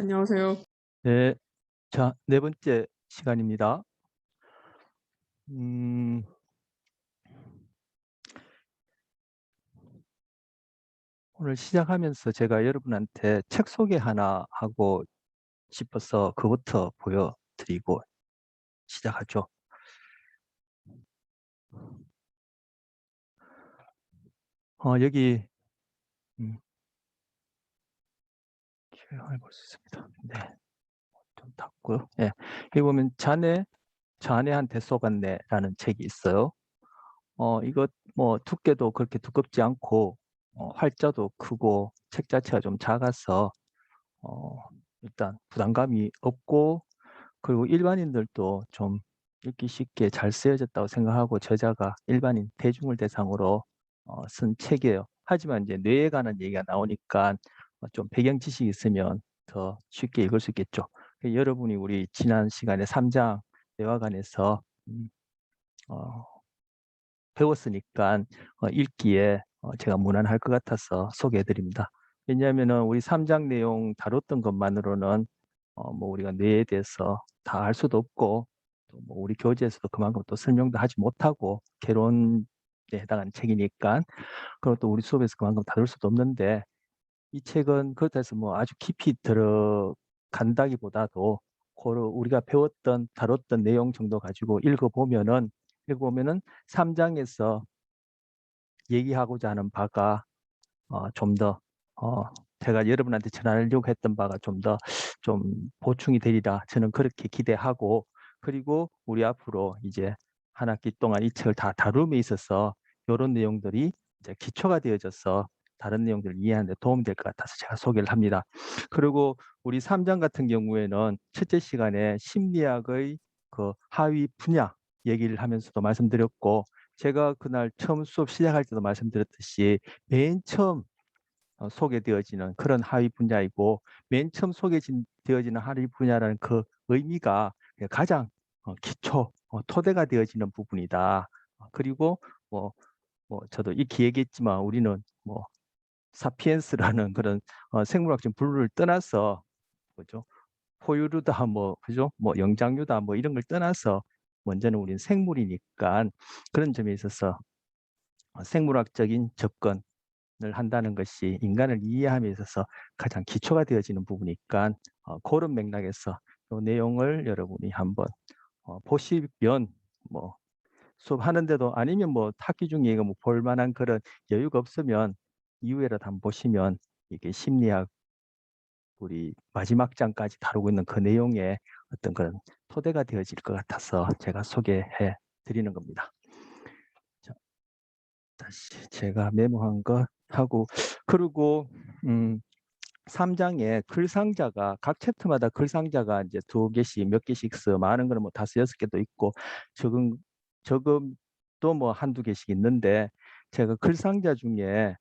안녕하세요. 네. 자, 네 번째 시간입니다. 음 오늘 시작하면서 제가 여러분한테 책 소개 하나 하고 싶어서 그거부터 보여 드리고 시작하죠. 여기 음 촬영해 볼 수 있습니다. 네. 좀 닫고요. 예. 여기 보면 자네한테 쏘갔네라는 책이 있어요. 이것 뭐 두께도 그렇게 두껍지 않고 활자도 크고 책 자체가 좀 작아서 어 일단 부담감이 없고, 그리고 일반인들도 좀 읽기 쉽게 잘 쓰여졌다고 생각하고 저자가 일반인 대중을 대상으로 쓴 책이에요. 하지만 이제 뇌에 관한 얘기가 나오니까 좀 배경 지식이 있으면 더 쉽게 읽을 수 있겠죠. 여러분이 우리 지난 시간에 3장 뇌화관에서 어 배웠으니까 읽기에 제가 무난할 것 같아서 소개해 드립니다. 왜냐하면은 우리 3장 내용 다뤘던 것만으로는 뭐 우리가 뇌에 대해서 다 알 수도 없고, 또 뭐 우리 교재에서도 그만큼 또 설명도 하지 못하고 개론에 해당하는 책이니까, 그리고 또 우리 수업에서 그만큼 다룰 수도 없는데, 이 책은 그렇다 해서 뭐 아주 깊이 들어간다기보다도 고런 우리가 배웠던 다뤘던 내용 정도 가지고 읽어보면은 3 장에서 얘기하고자 하는 바가 좀 더 어 제가 여러분한테 전하려고 했던 바가 좀 더 좀 보충이 되리라 저는 그렇게 기대하고, 그리고 우리 앞으로 이제 한 학기 동안 이 책을 다 다룸에 있어서 요런 내용들이 이제 기초가 되어져서 다른 내용들을 이해하는 데 도움이 될 것 같아서 제가 소개를 합니다. 그리고 우리 3장 같은 경우에는 첫째 시간에 심리학의 그 하위 분야 얘기를 하면서도 말씀드렸고, 제가 그날 처음 수업 시작할 때도 말씀드렸듯이 맨 처음 소개되어지는 그런 하위 분야이고, 맨 처음 되어지는 하위 분야라는 그 의미가 가장 기초 토대가 되어지는 부분이다. 그리고 뭐 저도 익히 얘기했지만 우리는 뭐 사피엔스라는 그런 생물학적 분류를 떠나서, 그죠? 포유류다 뭐, 그죠? 뭐 영장류다 뭐 이런 걸 떠나서 먼저는 우리는 생물이니까, 그런 점에 있어서 생물학적인 접근을 한다는 것이 인간을 이해함에 있어서 가장 기초가 되어지는 부분이니까, 고런 맥락에서 요 내용을 여러분이 한번 보시면, 뭐 수업하는데도 아니면 뭐 학기 중에 이거 뭐 볼 만한 그런 여유가 없으면 이후에라도 한번 보시면 이게 심리학 우리 마지막 장까지 다루고 있는 그 내용의 어떤 그런 토대가 되어질 것 같아서 제가 소개해 드리는 겁니다. 자, 다시 제가 메모한 거 하고, 그리고 음 3 장에 글 상자가 각 챕터마다 글 상자가 이제 2개씩 몇 개씩 써 많은 거는 뭐 5-6 개도 있고, 적은 적음도 뭐 1-2 개씩 있는데, 제가 글 상자 중에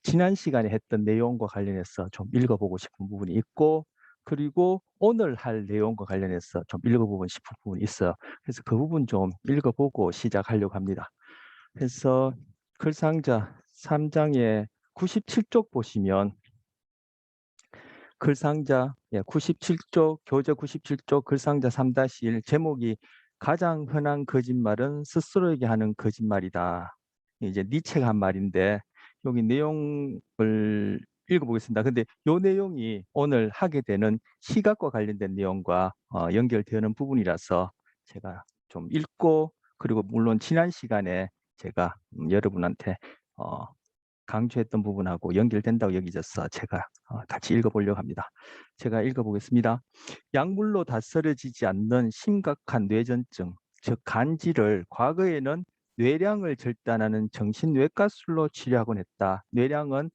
지난 시간에 했던 내용과 관련해서 좀 읽어 보고 싶은 부분이 있고, 그리고 오늘 할 내용과 관련해서 좀 읽어 보고 싶은 부분이 있어요. 그래서 그 부분 좀 읽어 보고 시작하려고 합니다. 그래서 글 상자 3 장에 97쪽 보시면 글상자 97쪽 교재 97쪽 글상자 3-1 제목이 "가장 흔한 거짓말은 스스로에게 하는 거짓말이다." 이제 니체가 한 말인데, 여기 내용을 읽어 보겠습니다. 근데 요 내용이 오늘 하게 되는 시각과 관련된 내용과 연결되는 부분이라서 제가 좀 읽고, 그리고 물론 지난 시간에 제가 여러분한테 어 강조했던 부분하고 연결된다고 여겨져서 제가 같이 읽어 보려고 합니다. 제가 읽어 보겠습니다. 약물로 다스려지지 않는 심각한 뇌전증, 즉 간지를 과거에는 뇌량을 절단하는 정신외과술로 치료하곤 했다. 뇌량은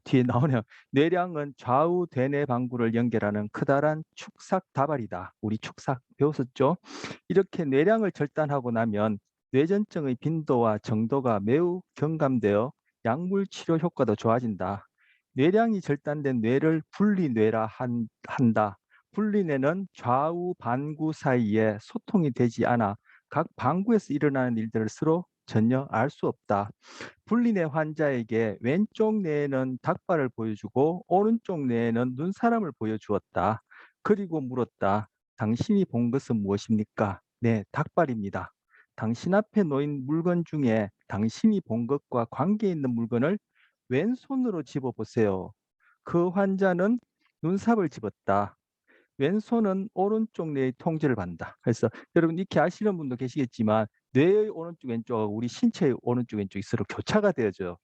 뒤에 나오네요. 뇌량은 좌우 대뇌 방구를 연결하는 커다란 축삭 다발이다. 우리 축삭 배웠었죠? 이렇게 뇌량을 절단하고 나면 뇌전증의 빈도와 정도가 매우 경감되어 약물 치료 효과도 좋아진다. 뇌량이 절단된 뇌를 분리뇌라 한다. 분리뇌는 좌우 반구 사이에 소통이 되지 않아 각 반구에서 일어나는 일들을 서로 전혀 알 수 없다. 분리뇌 환자에게 왼쪽 뇌에는 닭발을 보여주고 오른쪽 뇌에는 눈사람을 보여주었다. 그리고 물었다. 당신이 본 것은 무엇입니까? 네, 닭발입니다. 당신 앞에 놓인 물건 중에 당신이 본 것과 관계 있는 물건을 왼손으로 집어보세요. 그 환자는 눈삽을 집었다. 왼손은 오른쪽 뇌의 통제를 받는다. 그래서 여러분 이렇게 아시는 분도 계시겠지만 뇌의 오른쪽 왼쪽하고 우리 신체의 오른쪽 왼쪽이 서로 교차가 되어져요.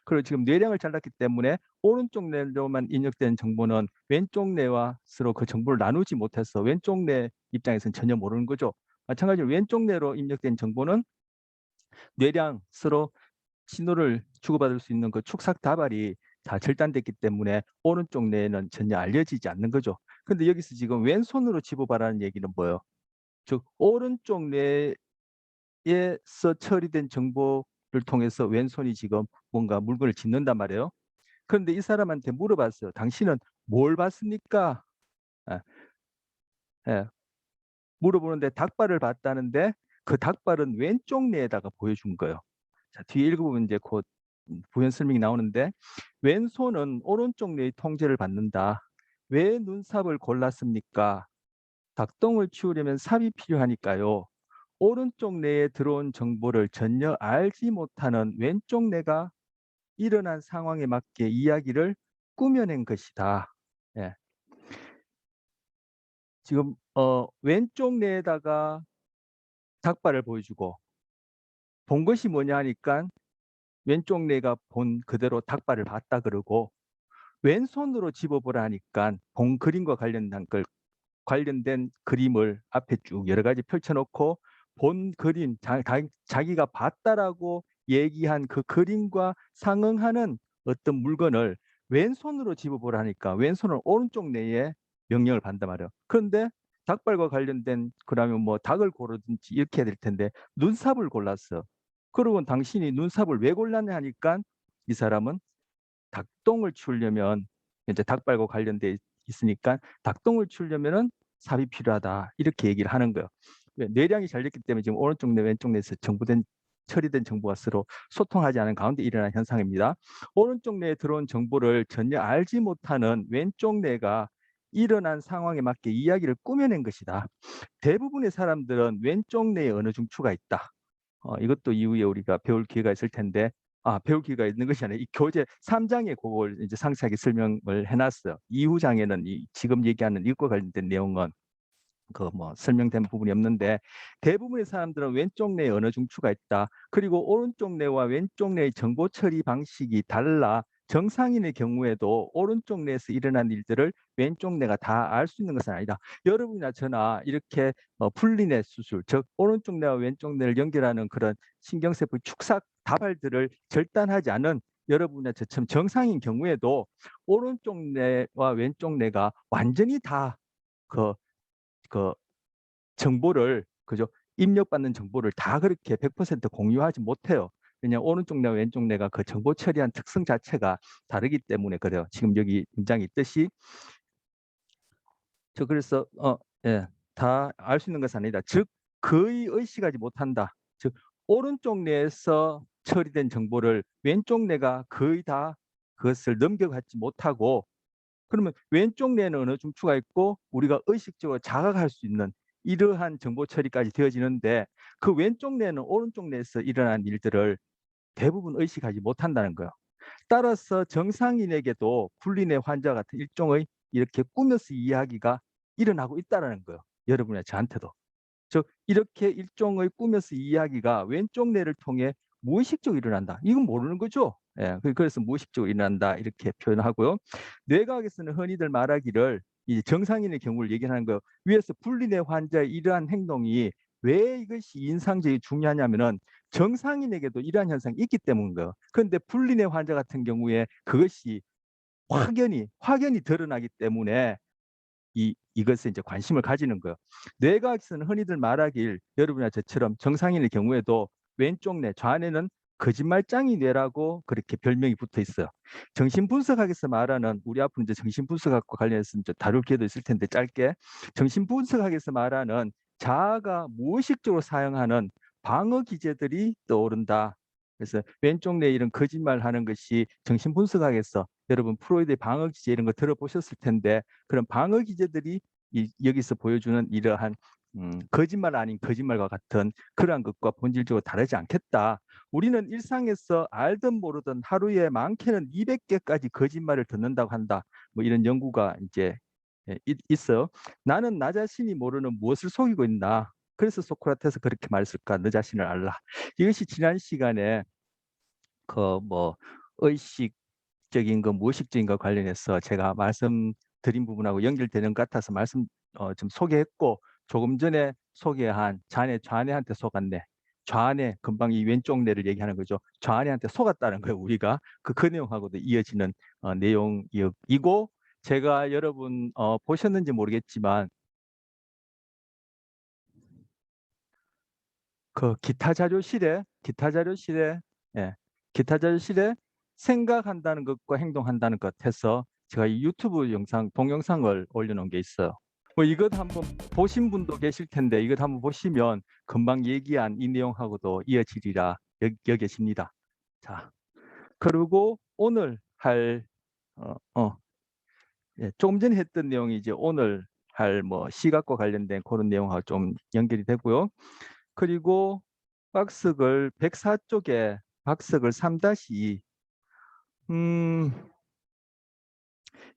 그리고 지금 뇌량을 잘랐기 때문에 오른쪽 뇌로만 입력된 정보는 왼쪽 뇌와 서로 그 정보를 나누지 못해서 왼쪽 뇌 입장에서는 전혀 모르는 거죠. 마찬가지로 왼쪽 뇌로 입력된 정보는 뇌량 서로 신호를 주고받을 수 있는 그 축삭 다발이 다 절단됐기 때문에 오른쪽 뇌에는 전혀 알려지지 않는 거죠. 근데 여기서 지금 왼손으로 집어봐라는 얘기는 뭐예요? 즉 오른쪽 뇌에서 처리된 정보를 통해서 왼손이 지금 뭔가 물건을 짓는단 말이에요. 그런데 이 사람한테 물어봤어요. 당신은 뭘 봤습니까? 예, 예. 물어보는데 닭발을 봤다는데 그 닭발은 왼쪽 뇌에다가 보여준 거예요. 자, 뒤에 읽어보면 이제 곧 부연 설명이 나오는데 왼손은 오른쪽 뇌의 통제를 받는다. 왜 눈삽을 골랐습니까? 닭똥을 치우려면 삽이 필요하니까요. 오른쪽 뇌에 들어온 정보를 전혀 알지 못하는 왼쪽 뇌가 일어난 상황에 맞게 이야기를 꾸며낸 것이다. 예. 지금 왼쪽 뇌에다가 닭발을 보여주고 본 것이 뭐냐 하니까 왼쪽 뇌가 본 그대로 닭발을 봤다 그러고 왼손으로 집어보라 하니까 본 그림과 관련된 그림을 앞에 쭉 여러 가지 펼쳐놓고 본 그림, 자기가 봤다라고 얘기한 그 그림과 상응하는 어떤 물건을 왼손으로 집어보라 하니까 왼손은 오른쪽 뇌에 명령을 받는단 말이에요. 그런데 닭발과 관련된 그러면 뭐 닭을 고르든지 이렇게 해야 될 텐데 눈삽을 골랐어. 그러고 당신이 눈삽을 왜 골랐냐 하니까 이 사람은 닭똥을 치우려면 이제 닭발과 관련돼 있으니까 닭똥을 치우려면은 삽이 필요하다 이렇게 얘기를 하는 거예요. 뇌량이 잘렸기 때문에 지금 오른쪽 뇌 왼쪽 뇌에서 처리된 정보가 서로 소통하지 않은 가운데 일어난 현상입니다. 오른쪽 뇌에 들어온 정보를 전혀 알지 못하는 왼쪽 뇌가 일어난 상황에 맞게 이야기를 꾸며낸 것이다. 대부분의 사람들은 왼쪽 뇌에 어느 중추가 있다. 이것도 이후에 우리가 배울 기회가 있을 텐데 배울 기회가 있는 것이 아니라 이 교재 3장에 그걸 이제 상세하게 설명을 해놨어요. 이후 장에는 지금 얘기하는 이것과 관련된 내용은 그 뭐 설명된 부분이 없는데 대부분의 사람들은 왼쪽 뇌에 어느 중추가 있다. 그리고 오른쪽 뇌와 왼쪽 뇌의 정보 처리 방식이 달라 정상인의 경우에도 오른쪽 뇌에서 일어난 일들을 왼쪽 뇌가 다 알 수 있는 것은 아니다. 여러분이나 저나 이렇게 분리뇌 수술, 즉 오른쪽 뇌와 왼쪽 뇌를 연결하는 그런 신경세포 축삭 다발들을 절단하지 않은 여러분이나 저처럼 정상인 경우에도 오른쪽 뇌와 왼쪽 뇌가 완전히 다그 정보를 그죠? 입력받는 정보를 다 그렇게 100% 공유하지 못해요. 왜냐하면 오른쪽 뇌와 왼쪽 뇌가 그 정보 처리한 특성 자체가 다르기 때문에 그래요. 지금 여기 문장이 있듯이 그래서 예, 다 알 수 있는 것은 아니다. 즉 거의 의식하지 못한다. 즉 오른쪽 뇌에서 처리된 정보를 왼쪽 뇌가 거의 다 그것을 넘겨받지 못하고 그러면 왼쪽 뇌는 어느 중추가 있고 우리가 의식적으로 자각할 수 있는 이러한 정보 처리까지 되어지는데 그 왼쪽 뇌는 오른쪽 뇌에서 일어난 일들을 대부분 의식하지 못한다는 거예요. 따라서 정상인에게도 분리뇌 환자 같은 일종의 이렇게 꾸며서 이야기가 일어나고 있다는 거예요. 여러분의 저한테도. 즉 이렇게 일종의 꾸며서 이야기가 왼쪽 뇌를 통해 무의식적으로 일어난다. 이건 모르는 거죠. 예, 그래서 무의식적으로 일어난다 이렇게 표현하고요. 뇌과학에서는 흔히들 말하기를 이 정상인의 경우를 얘기하는 거예요. 위에서 분리뇌 환자의 이러한 행동이 왜 이것이 인상적이 중요하냐면은 정상인에게도 이러한 현상이 있기 때문인 거예요. 그런데 분리뇌 환자 같은 경우에 그것이 확연히 드러나기 때문에 이것에 이제 관심을 가지는 거예요. 뇌과학에서는 흔히들 말하길 여러분이나 저처럼 정상인의 경우에도 왼쪽 뇌, 좌뇌는 거짓말장이 뇌라고 그렇게 별명이 붙어 있어요. 정신분석학에서 말하는 우리 앞으로 이제 정신분석학과 관련해서 이제 다룰 기회도 있을 텐데 짧게 정신분석학에서 말하는 자아가 무의식적으로 사용하는 방어 기제들이 떠오른다. 그래서 왼쪽 뇌 이런 거짓말하는 것이 정신분석학에서 여러분 프로이드의 방어 기제 이런 거 들어보셨을 텐데 그런 방어 기제들이 여기서 보여주는 이러한 거짓말 아닌 거짓말과 같은 그러한 것과 본질적으로 다르지 않겠다. 우리는 일상에서 알든 모르든 하루에 많게는 200개까지 거짓말을 듣는다고 한다. 뭐 이런 연구가 이제 있어요. 나는 나 자신이 모르는 무엇을 속이고 있나. 그래서 소크라테스 그렇게 말했을까? 너 자신을 알라. 이것이 지난 시간에 그 뭐 의식적인 거, 무의식적인 거 관련해서 제가 말씀드린 부분하고 연결되는 것 같아서 좀 소개했고 조금 전에 소개한 좌뇌한테 속았네. 좌뇌 금방 이 왼쪽 뇌를 얘기하는 거죠. 좌뇌한테 속았다는 거예요. 우리가 그 내용하고도 이어지는 내용이고 제가 여러분 보셨는지 모르겠지만 그 기타 자료실에 생각한다는 것과 행동한다는 것 해서 제가 이 유튜브 동영상을 올려놓은 게 있어요. 뭐 이것 한번 보신 분도 계실 텐데 이것 한번 보시면 금방 얘기한 이 내용하고도 이어지리라 여겨집니다. 자, 그리고 오늘 어, 어, 조금 전에 했던 내용이 이제 오늘 할 뭐 시각과 관련된 그런 내용하고 좀 연결이 되고요. 그리고 박스글 104쪽에 박스글 3-2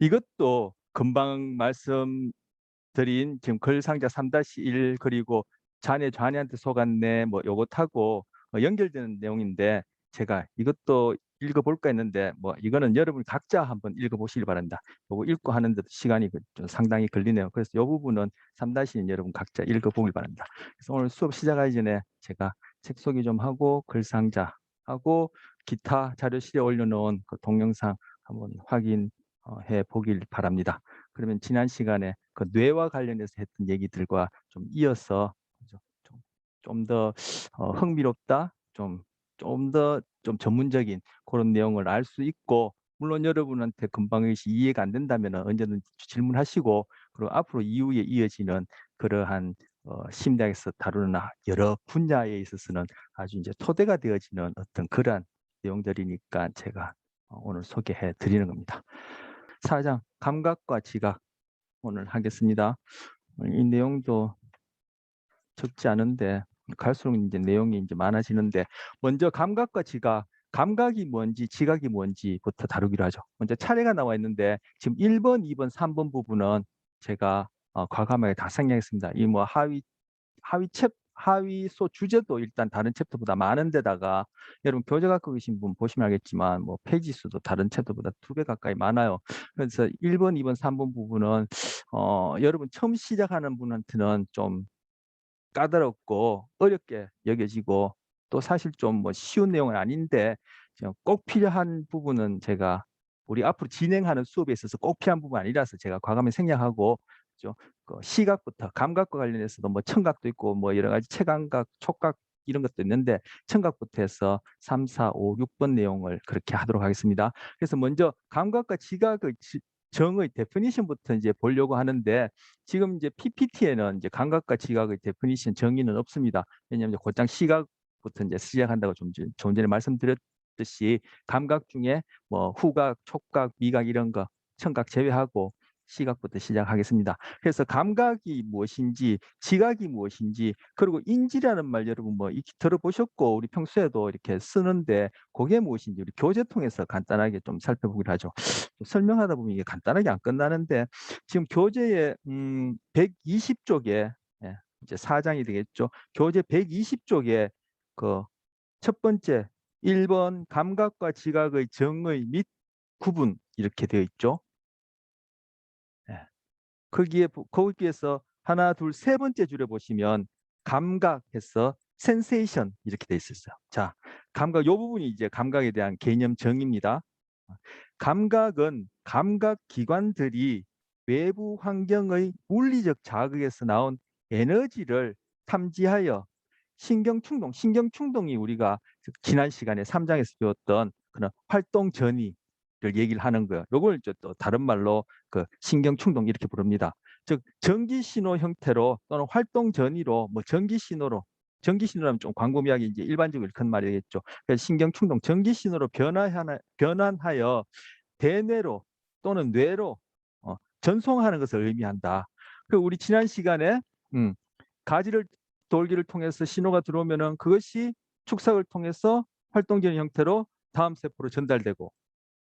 이것도 금방 말씀드린 지금 글 상자 3-1 그리고 좌뇌한테 속았네 뭐 요것하고 연결되는 내용인데 제가 이것도 읽어볼까 했는데 뭐 이거는 여러분 각자 한번 읽어보시기 바랍니다. 요거 읽고 하는데도 시간이 좀 상당히 걸리네요. 그래서 이 부분은 3-2는 여러분 각자 읽어보길 바랍니다. 그래서 오늘 수업 시작하기 전에 제가 책 소개 좀 하고 글 상자하고 기타 자료실에 올려놓은 그 동영상 한번 확인해 보길 바랍니다. 그러면 지난 시간에 그 뇌와 관련해서 했던 얘기들과 좀 이어서 좀 더 흥미롭다, 좀 더 좀 전문적인 그런 내용을 알 수 있고 물론 여러분한테 금방 이것이 이해가 안 된다면 언제든지 질문하시고 그리고 앞으로 이후에 이어지는 그러한 심리학에서 다루는 여러 분야에 있어서는 아주 이제 토대가 되어지는 어떤 그러한 내용들이니까 제가 오늘 소개해 드리는 겁니다. 4장 감각과 지각 오늘 하겠습니다. 이 내용도 적지 않은데 갈수록 이제 내용이 이제 많아지는데 먼저 감각과 지각, 감각이 뭔지 지각이 뭔지부터 다루기로 하죠. 먼저 차례가 나와 있는데 지금 1번, 2번, 3번 부분은 제가 과감하게 다 생략했습니다. 이 뭐 하위소 주제도 일단 다른 챕터보다 많은 데다가 여러분 교재 갖고 계신 분 보시면 알겠지만 뭐 페이지 수도 다른 챕터보다 2배 가까이 많아요. 그래서 1번, 2번, 3번 부분은 여러분 처음 시작하는 분한테는 좀 까다롭고 어렵게 여겨지고 또 사실 좀 뭐 쉬운 내용은 아닌데 꼭 필요한 부분은 제가 우리 앞으로 진행하는 수업에 있어서 꼭 필요한 부분 아니라서 제가 과감히 생략하고 그 시각부터 감각과 관련해서도 뭐 청각도 있고 뭐 여러 가지 체감각, 촉각 이런 것도 있는데 청각부터 해서 3, 4, 5, 6번 내용을 그렇게 하도록 하겠습니다. 그래서 먼저 감각과 지각의 정의 데피니션부터 이제 보려고 하는데 지금 이제 PPT에는 이제 감각과 지각의 데피니션 정의는 없습니다. 왜냐하면 이제 곧장 시각부터 이제 시작한다고 좀 전에 말씀드렸듯이 감각 중에 뭐 후각, 촉각, 미각 이런 거 청각 제외하고 시각부터 시작하겠습니다. 그래서 감각이 무엇인지 지각이 무엇인지 그리고 인지라는 말 여러분 뭐 들어보셨고 우리 평소에도 이렇게 쓰는데 그게 무엇인지 우리 교재 통해서 간단하게 좀 살펴보기로 하죠. 설명하다 보면 이게 간단하게 안 끝나는데 지금 교재에 120쪽에 이제 4장이 되겠죠. 교재 120쪽에 그 첫 번째 1번 감각과 지각의 정의 및 구분 이렇게 되어 있죠. 거기에서 하나, 둘, 세 번째 줄에 보시면 감각해서 센세이션 이렇게 돼 있었어요. 자, 감각 요 부분이 이제 감각에 대한 개념 정의입니다. 감각은 감각 기관들이 외부 환경의 물리적 자극에서 나온 에너지를 탐지하여 신경충동이 우리가 지난 시간에 3장에서 배웠던 그런 활동 전이를 얘기를 하는 거예요. 요걸 또 다른 말로 그 신경충동 이렇게 부릅니다. 즉 전기 신호 형태로 또는 활동 전이로 뭐 전기 신호로 전기 신호라면 좀 광범위하게 이제 일반적으로 큰 말이겠죠. 그래서 신경 충동, 전기 신호로 변환하여 대뇌로 또는 뇌로 전송하는 것을 의미한다. 그 우리 지난 시간에 가지를 돌기를 통해서 신호가 들어오면은 그것이 축삭을 통해서 활동적인 형태로 다음 세포로 전달되고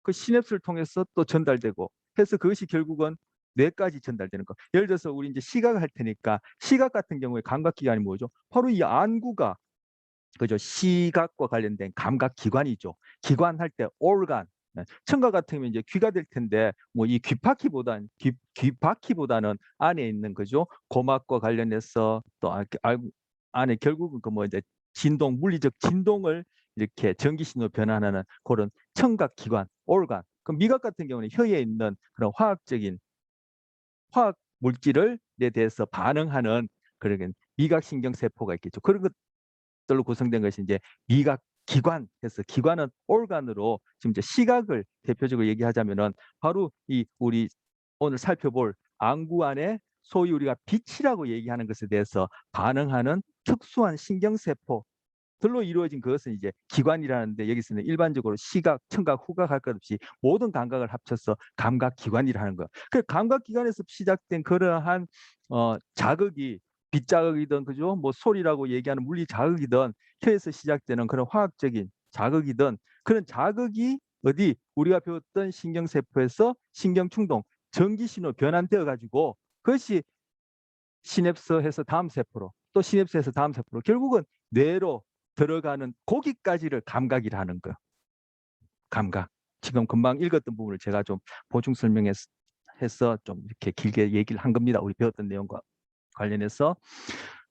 그 시냅스를 통해서 또 전달되고 해서 그것이 결국은 뇌까지 전달되는 거. 예를 들어서 우리 이제 시각을 할 테니까 시각 같은 경우에 감각기관이 뭐죠? 바로 이 안구가 그죠? 시각과 관련된 감각기관이죠. 기관할 때 organ. 청각 같은 경우는 이제 귀가 될 텐데 뭐 이 귀바퀴보다는 안에 있는 거죠. 고막과 관련해서 또 안에 결국은 그 뭐 이제 진동, 물리적 진동을 이렇게 전기 신호 변환하는 그런 청각 기관, organ. 그럼 미각 같은 경우는 혀에 있는 그런 화학 물질에 대해서 반응하는 그런 미각 신경 세포가 있겠죠. 그런 것들로 구성된 것이 이제 미각 기관해서 기관은 organ으로 지금 이제 시각을 대표적으로 얘기하자면은 바로 이 우리 오늘 살펴볼 안구 안에 소위 우리가 빛이라고 얘기하는 것에 대해서 반응하는 특수한 신경세포 들로 이루어진 그것은 이제 기관이라는데 여기서는 일반적으로 시각, 청각, 후각 할 것 없이 모든 감각을 합쳐서 감각기관이라는 거. 그 감각기관에서 시작된 그러한 자극이 빛 자극이든 그죠? 뭐 소리라고 얘기하는 물리 자극이든 혀에서 시작되는 그런 화학적인 자극이든 그런 자극이 어디 우리가 배웠던 신경세포에서 신경충동, 전기신호 변환되어 가지고 그것이 시냅스해서 다음 세포로 또 시냅스해서 다음 세포로 결국은 뇌로 들어가는 거기까지를 감각이라는 거. 감각. 지금 금방 읽었던 부분을 제가 좀 보충 설명해서 좀 이렇게 길게 얘기를 한 겁니다. 우리 배웠던 내용과 관련해서.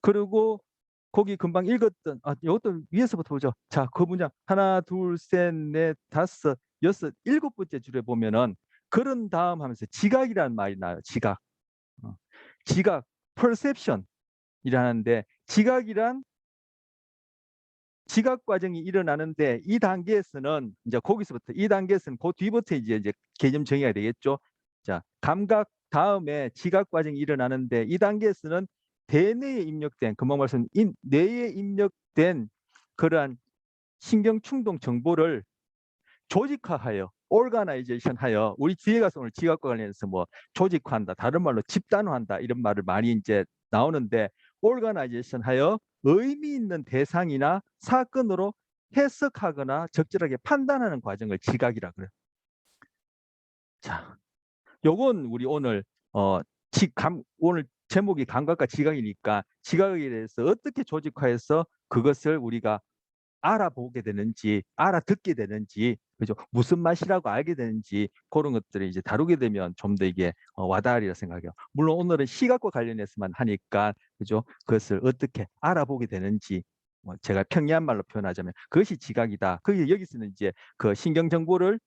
그리고 거기 금방 읽었던 이것도 위에서부터 보죠. 자, 그 문장 하나, 둘, 셋, 넷, 다섯, 여섯, 일곱 번째 줄에 보면은 그런 다음 하면서 지각이라는 말이 나요. 지각. 지각, perception이라는데 지각이란 지각 과정이 일어나는데 이 단계에서는 이제 거기서부터 이 단계에서는 그 뒤부터 이제 개념 정의가 되겠죠. 자, 감각 다음에 지각 과정이 일어나는데 이 단계에서는 대뇌에 입력된 금방 말씀 뇌에 입력된 그러한 신경 충동 정보를 조직화하여 오르가나이제이션 하여 우리 뒤에 가서 오늘 지각과 관련해서 뭐 조직화한다 다른 말로 집단화한다 이런 말을 많이 이제 나오는데 오르가나이제이션 하여 의미 있는 대상이나 사건으로 해석하거나 적절하게 판단하는 과정을 지각이라 그래요. 자, 요건 우리 오늘 오늘 제목이 감각과 지각이니까 지각에 대해서 어떻게 조직화해서 그것을 우리가 알아보게 되는지 알아듣게 되는지 그죠 무슨 맛이라고 알게 되는지 그런 것들을 이제 다루게 되면 좀 더 이게 와닿으리라 생각해요. 물론 오늘은 시각과 관련해서만 하니까 그죠 그것을 어떻게 알아보게 되는지 뭐 제가 평이한 말로 표현하자면 그것이 지각이다. 그게 여기서는 이제 그 신경 정보를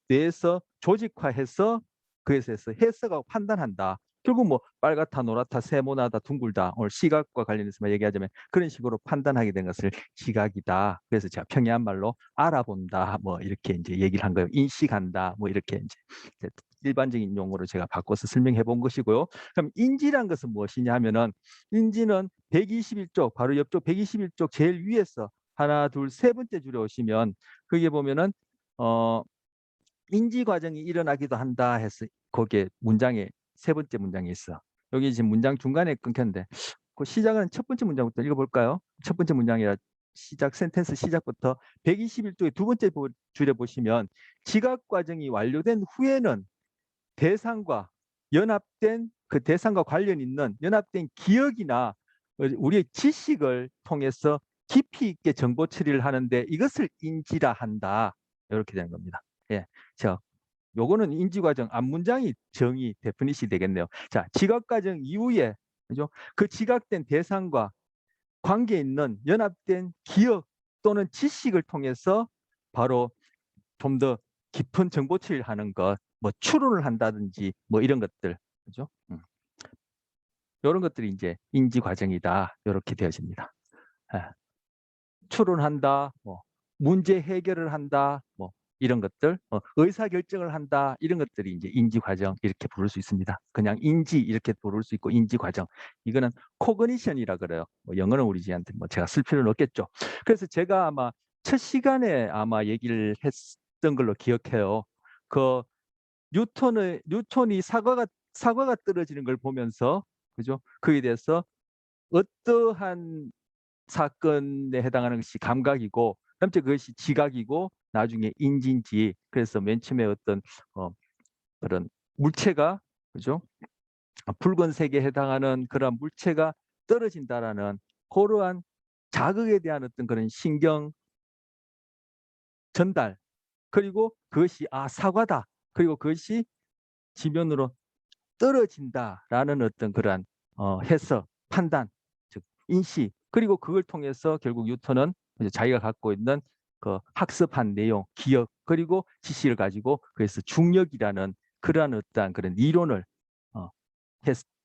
뇌에서 조직화해서 그것에 서 해석하고 판단한다. 결국 뭐 빨갛다, 노랗다, 세모나다, 둥글다. 오늘 시각과 관련해서만 얘기하자면 그런 식으로 판단하게 된 것을 시각이다. 그래서 제가 평이한 말로 알아본다. 뭐 이렇게 이제 얘기를 한 거예요. 인식한다. 뭐 이렇게 이제 일반적인 용어로 제가 바꿔서 설명해 본 것이고요. 그럼 인지란 것은 무엇이냐 하면은 인지는 121쪽 바로 옆쪽 121쪽 제일 위에서 하나, 둘, 세 번째 줄에 오시면 거기에 보면은 인지 과정이 일어나기도 한다 해서 거기에 문장에 세 번째 문장이 있어. 여기 지금 문장 중간에 끊겼는데 그 시작은 첫 번째 문장부터 읽어볼까요? 첫 번째 문장이라 시작 센텐스 시작부터 121쪽의 두 번째 줄에 보시면 지각 과정이 완료된 후에는 대상과 연합된 그 대상과 관련 있는 연합된 기억이나 우리의 지식을 통해서 깊이 있게 정보 처리를 하는데 이것을 인지라 한다. 이렇게 되는 겁니다. 예, 자, 요거는 인지과정 앞문장이 정의 데피니시 되겠네요. 자, 지각과정 이후에 그죠? 그 지각된 대상과 관계 있는 연합된 기억 또는 지식을 통해서 바로 좀 더 깊은 정보 처리를 하는 것, 뭐 추론을 한다든지 뭐 이런 것들, 그죠? 이런 것들이 이제 인지 과정이다. 이렇게 되어집니다. 예. 추론한다, 뭐 문제 해결을 한다, 뭐 이런 것들, 의사 결정을 한다 이런 것들이 이제 인지 과정 이렇게 부를 수 있습니다. 그냥 인지 이렇게 부를 수 있고 인지 과정 이거는 코그니션이라 그래요. 뭐 영어는 우리한테 뭐 제가 쓸 필요는 없겠죠. 그래서 제가 아마 첫 시간에 아마 얘기를 했던 걸로 기억해요. 그 뉴턴이 사과가 떨어지는 걸 보면서 그죠? 그에 대해서 어떠한 사건에 해당하는 것이 감각이고 그다음에 그것이 지각이고 나중에 인지인지 그래서 맨 처음에 어떤 그런 물체가 그죠? 붉은색에 해당하는 그런 물체가 떨어진다라는 그러한 자극에 대한 어떤 그런 신경 전달 그리고 그것이 사과다 그리고 그것이 지면으로 떨어진다라는 어떤 그러한 해석, 판단, 즉 인식 그리고 그걸 통해서 결국 뉴턴은 자기가 갖고 있는 그 학습한 내용, 기억 그리고 지식을 가지고 그래서 중력이라는 그러한 어떠한 그런 이론을 어,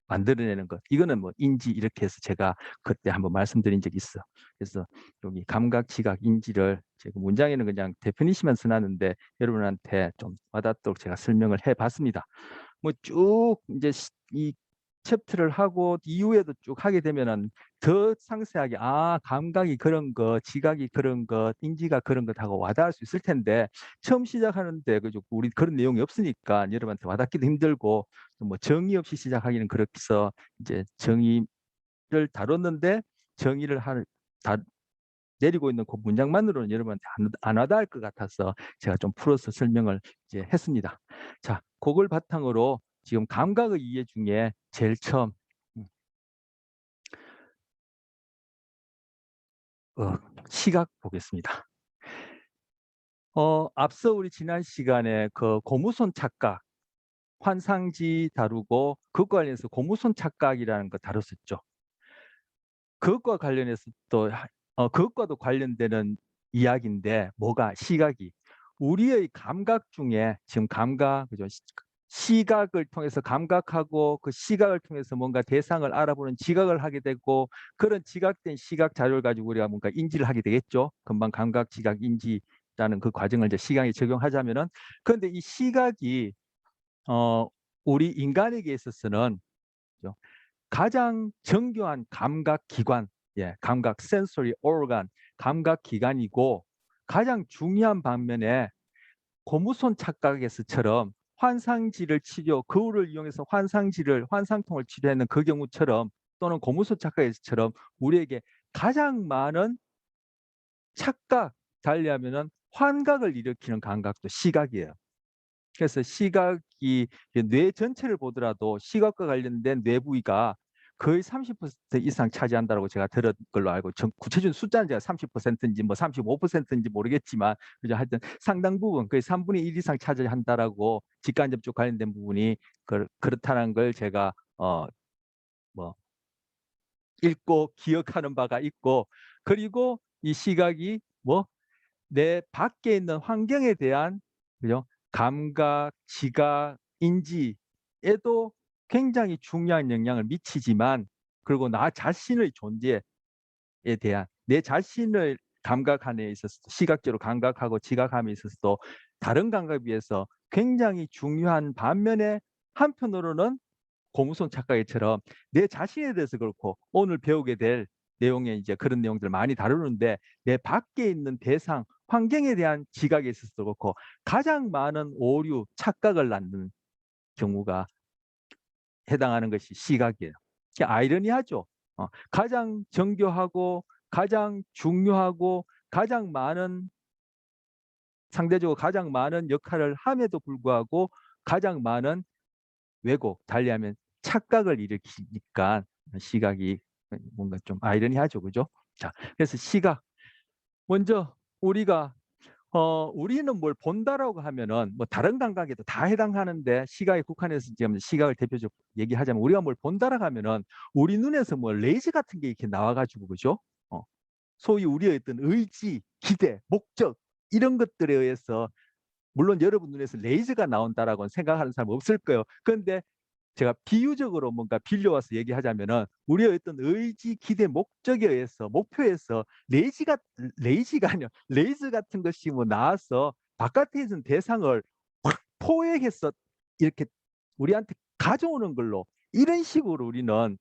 만들어내는 것. 이거는 뭐 인지 이렇게 해서 제가 그때 한번 말씀드린 적이 있어. 그래서 여기 감각, 지각, 인지를 제가 문장에는 그냥 데피니시만 써놨는데 여러분한테 좀 와닿도록 제가 설명을 해봤습니다. 뭐 쭉 이제 이 챕터를 하고 이후에도 쭉 하게 되면은 더 상세하게 감각이 그런 것, 지각이 그런 것, 인지가 그런 것 하고 와닿을 수 있을 텐데 처음 시작하는데 그죠? 우리 그런 내용이 없으니까 여러분한테 와닿기도 힘들고 뭐 정의 없이 시작하기는 그렇게서 이제 정의를 다뤘는데 정의를 내리고 있는 그 문장만으로는 여러분한테 안 와닿을 것 같아서 제가 좀 풀어서 설명을 이제 했습니다. 자, 그걸 바탕으로 지금 감각의 이해 중에 제일 처음 시각 보겠습니다. 앞서 우리 지난 시간에 그 고무손 착각, 환상지 다루고 그것과 관련해서 고무손 착각이라는 거 다뤘었죠. 그것과 관련해서 또 그것과도 관련되는 이야기인데 뭐가 시각이 우리의 감각 중에 지금 감각 그죠? 시각을 통해서 감각하고 그 시각을 통해서 뭔가 대상을 알아보는 지각을 하게 되고 그런 지각된 시각 자료를 가지고 우리가 뭔가 인지를 하게 되겠죠. 금방 감각, 지각, 인지라는 그 과정을 이제 시각에 적용하자면은 그런데 이 시각이 우리 인간에게 있어서는 그죠? 가장 정교한 감각 기관, 감각 센소리 오르간, 감각 기관이고 가장 중요한 반면에 고무손 착각에서처럼 환상지를 치료, 거울을 이용해서 환상통을 치료하는 그 경우처럼 또는 고무손 착각에서처럼 우리에게 가장 많은 착각, 달리하면은 환각을 일으키는 감각도 시각이에요. 그래서 시각이 뇌 전체를 보더라도 시각과 관련된 뇌 부위가 거의 30% 이상 차지한다고 제가 들은 걸로 알고 구체적인 숫자는 제가 30%인지 뭐 35%인지 모르겠지만 그죠 하여튼 상당 부분 거의 3분의 1 이상 차지한다라고 직간접적 관련된 부분이 그렇다는 걸 제가 뭐 읽고 기억하는 바가 있고 그리고 이 시각이 뭐 내 밖에 있는 환경에 대한 그죠? 감각, 지각, 인지에도 굉장히 중요한 영향을 미치지만 그리고 나 자신의 존재에 대한 내 자신을 감각하는 데 있어서 시각적으로 감각하고 지각함에 있어서도 다른 감각에 비해서 굉장히 중요한 반면에 한편으로는 고무손 착각처럼 내 자신에 대해서 그렇고 오늘 배우게 될 내용에 이제 그런 내용들 많이 다루는데 내 밖에 있는 대상, 환경에 대한 지각에 있어서도 그렇고 가장 많은 오류, 착각을 낳는 경우가 해당하는 것이 시각이에요. 아이러니하죠. 가장 정교하고 가장 중요하고 상대적으로 가장 많은 역할을 함에도 불구하고 가장 많은 왜곡, 달리하면 착각을 일으키니까 시각이 뭔가 좀 아이러니하죠, 그죠? 자, 그래서 시각 먼저 우리는 뭘 본다라고 하면은 뭐 다른 감각에도 다 해당하는데 시각에 국한해서 지금 시각을 대표적으로 얘기하자면 우리가 뭘 본다라고 하면은 우리 눈에서 뭐 레이저 같은 게 이렇게 나와가지고 그죠? 소위 우리의 어떤 의지, 기대, 목적 이런 것들에 의해서 물론 여러분 눈에서 레이저가 나온다라고는 생각하는 사람 없을 거예요. 그런데 제가 비유적으로 뭔가 빌려와서 얘기하자면은 우리의 어떤 의지, 기대, 목적에 의해서 목표에서 레이지가 아니요 레이저 같은 것이 뭐 나와서 바깥에 있는 대상을 확 포획해서 이렇게 우리한테 가져오는 걸로, 이런 식으로 우리는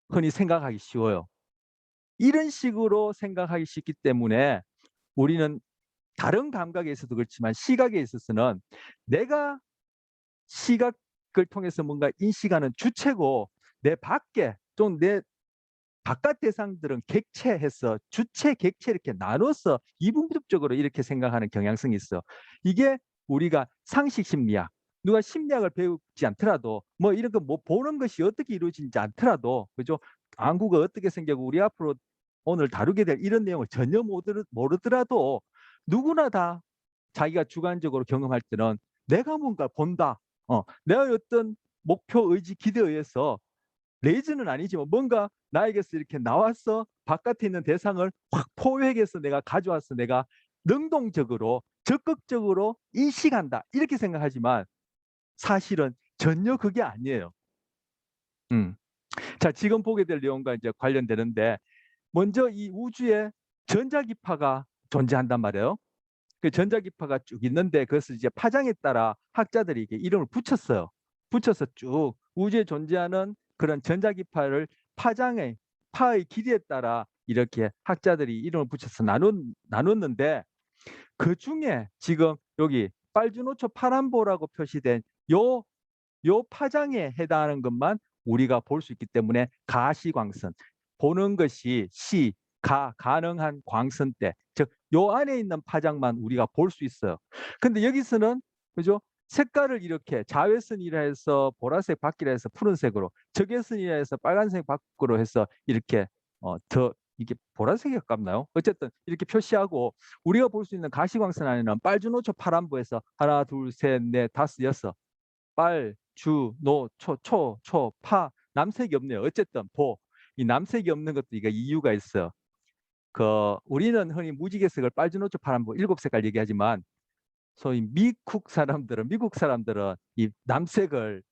흔히 생각하기 쉬워요. 이런 식으로 생각하기 쉽기 때문에 우리는 다른 감각에 있어도 그렇지만 시각에 있어서는 내가 시각을 통해서 뭔가 인식하는 주체고, 내 밖에 좀 내 바깥 대상들은 객체해서 주체, 객체 이렇게 나눠서 이분법적으로 이렇게 생각하는 경향성이 있어. 이게 우리가 상식 심리학, 누가 심리학을 배우지 않더라도 뭐 이런 거 뭐 보는 것이 어떻게 이루어지는지 않더라도, 그죠? 안구가 어떻게 생기고 우리 앞으로 오늘 다루게 될 이런 내용을 전혀 모르더라도 누구나 다 자기가 주관적으로 경험할 때는 내가 뭔가 본다. 내가 어떤 목표, 의지, 기대에 의해서 레이즈는 아니지만 뭔가 나에게서 이렇게 나와서 바깥에 있는 대상을 확 포획해서 내가 가져와서 내가 능동적으로 적극적으로 인식한다, 이렇게 생각하지만 사실은 전혀 그게 아니에요. 자, 지금 보게 될 내용과 이제 관련되는데, 먼저 이 우주에 전자기파가 존재한단 말이에요. 그 전자기파가 쭉 있는데 그것을 이제 파장에 따라 학자들이 이게 이름을 붙였어요. 붙여서 쭉 우주에 존재하는 그런 전자기파를 파장의 파의 길이에 따라 이렇게 학자들이 이름을 붙여서 나눴는데, 그 중에 지금 여기 빨주노초 파란보라고 표시된 요 파장에 해당하는 것만 우리가 볼 수 있기 때문에 가시광선, 보는 것이 가능한 광선대, 즉 요 안에 있는 파장만 우리가 볼 수 있어요. 근데 여기서는, 그죠? 색깔을 이렇게 자외선이라 해서 보라색 밖이라 해서 푸른색으로, 적외선이라 해서 빨간색 밖으로 해서 이렇게 더 이게 보라색이 가깝나요? 어쨌든 이렇게 표시하고, 우리가 볼 수 있는 가시광선 안에는 빨주노초 파란보에서 하나, 둘, 셋, 넷, 다섯, 여섯, 빨, 주, 노, 초, 파, 남색이 없네요. 어쨌든 이 남색이 없는 것도 이게 이유가 있어요. 우리는 흔히 무지개색을 빨주노초 파란보 7색깔 얘기하지만, 소위 미국 사람들은 이 남색을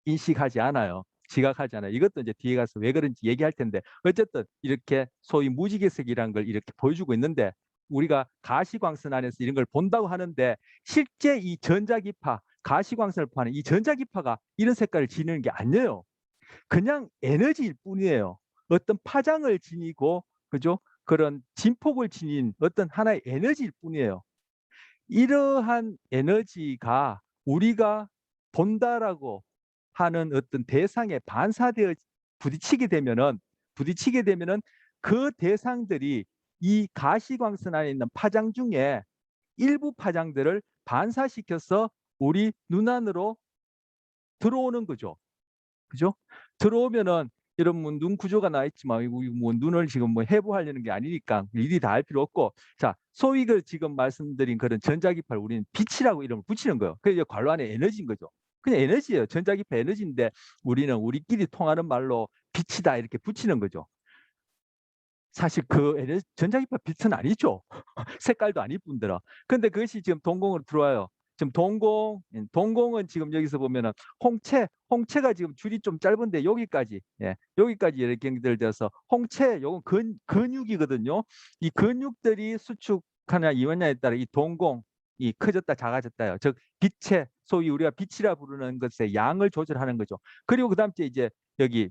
인식하지 않아요. 지각하지 않아요. 이것도 이제 뒤에 가서 왜 그런지 얘기할 텐데, 어쨌든 이렇게 소위 무지개색이라는 걸 이렇게 보여주고 있는데, 우리가 가시광선 안에서 이런 걸 본다고 하는데, 실제 이 전자기파, 가시광선을 포함한 이 전자기파가 이런 색깔을 지니는 게 아니에요. 그냥 에너지일 뿐이에요. 어떤 파장을 지니고, 그죠? 그런 진폭을 지닌 어떤 하나의 에너지일 뿐이에요. 이러한 에너지가 우리가 본다라고 하는 어떤 대상에 반사되어 부딪히게 되면은 그 대상들이 이 가시광선 안에 있는 파장 중에 일부 파장들을 반사시켜서 우리 눈안으로 들어오는 거죠. 그죠? 들어오면은 여러분 눈 구조가 나와 있지만 뭐 눈을 지금 뭐 해부하려는 게 아니니까 일일이 다 할 필요 없고, 자, 소위 그 지금 말씀드린 그런 전자기파를 우리는 빛이라고 이름을 붙이는 거예요. 그게 관로 안에 에너지인 거죠. 그냥 에너지예요. 전자기파 에너지인데 우리는 우리끼리 통하는 말로 빛이다 이렇게 붙이는 거죠. 사실 그 전자기파 빛은 아니죠. 색깔도 아닐 뿐더러. 근데 그것이 지금 동공으로 들어와요. 지금 동공은 지금 여기서 보면은 홍채가 지금 줄이 좀 짧은데 여기까지, 여기까지 이렇게 연결돼서 홍채, 요건 근육이거든요. 이 근육들이 수축하냐 이완냐에 따라 이 동공이 커졌다 작아졌다요. 즉 빛의, 소위 우리가 빛이라 부르는 것의 양을 조절하는 거죠. 그리고 그다음 에 이제 여기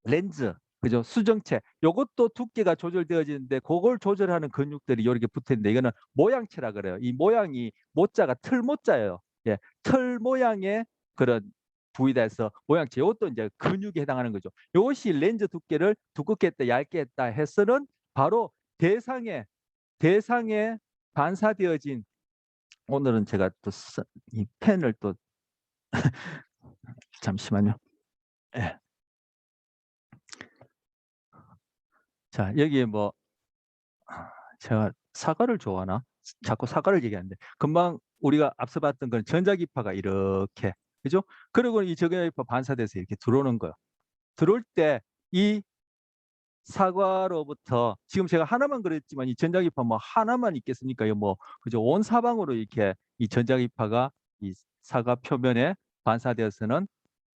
렌즈, 그죠? 수정체, 요것도 두께가 조절되어지는데 그걸 조절하는 근육들이 이렇게 붙어 있는데, 이거는 모양체라 그래요. 이 모양이 모자가 틀모자예요. 예, 틀 모양의 그런 부위다 해서 모양체. 이것도 이제 근육에 해당하는 거죠. 이것이 렌즈 두께를 두껍게 했다 얇게 했다 해서는 바로 대상에 반사되어진, 오늘은 제가 또 이 펜을 또 잠시만요. 예. 자, 여기에 뭐 제가 사과를 좋아하나? 자꾸 사과를 얘기하는데, 금방 우리가 앞서 봤던 건 전자기파가 이렇게, 그죠? 그리고 이 전자기파 반사돼서 이렇게 들어오는 거예요. 들어올 때 이 사과로부터, 지금 제가 하나만 그랬지만 이 전자기파 뭐 하나만 있겠습니까? 이거 뭐 그죠? 온 사방으로 이렇게 이 전자기파가 이 사과 표면에 반사되어서는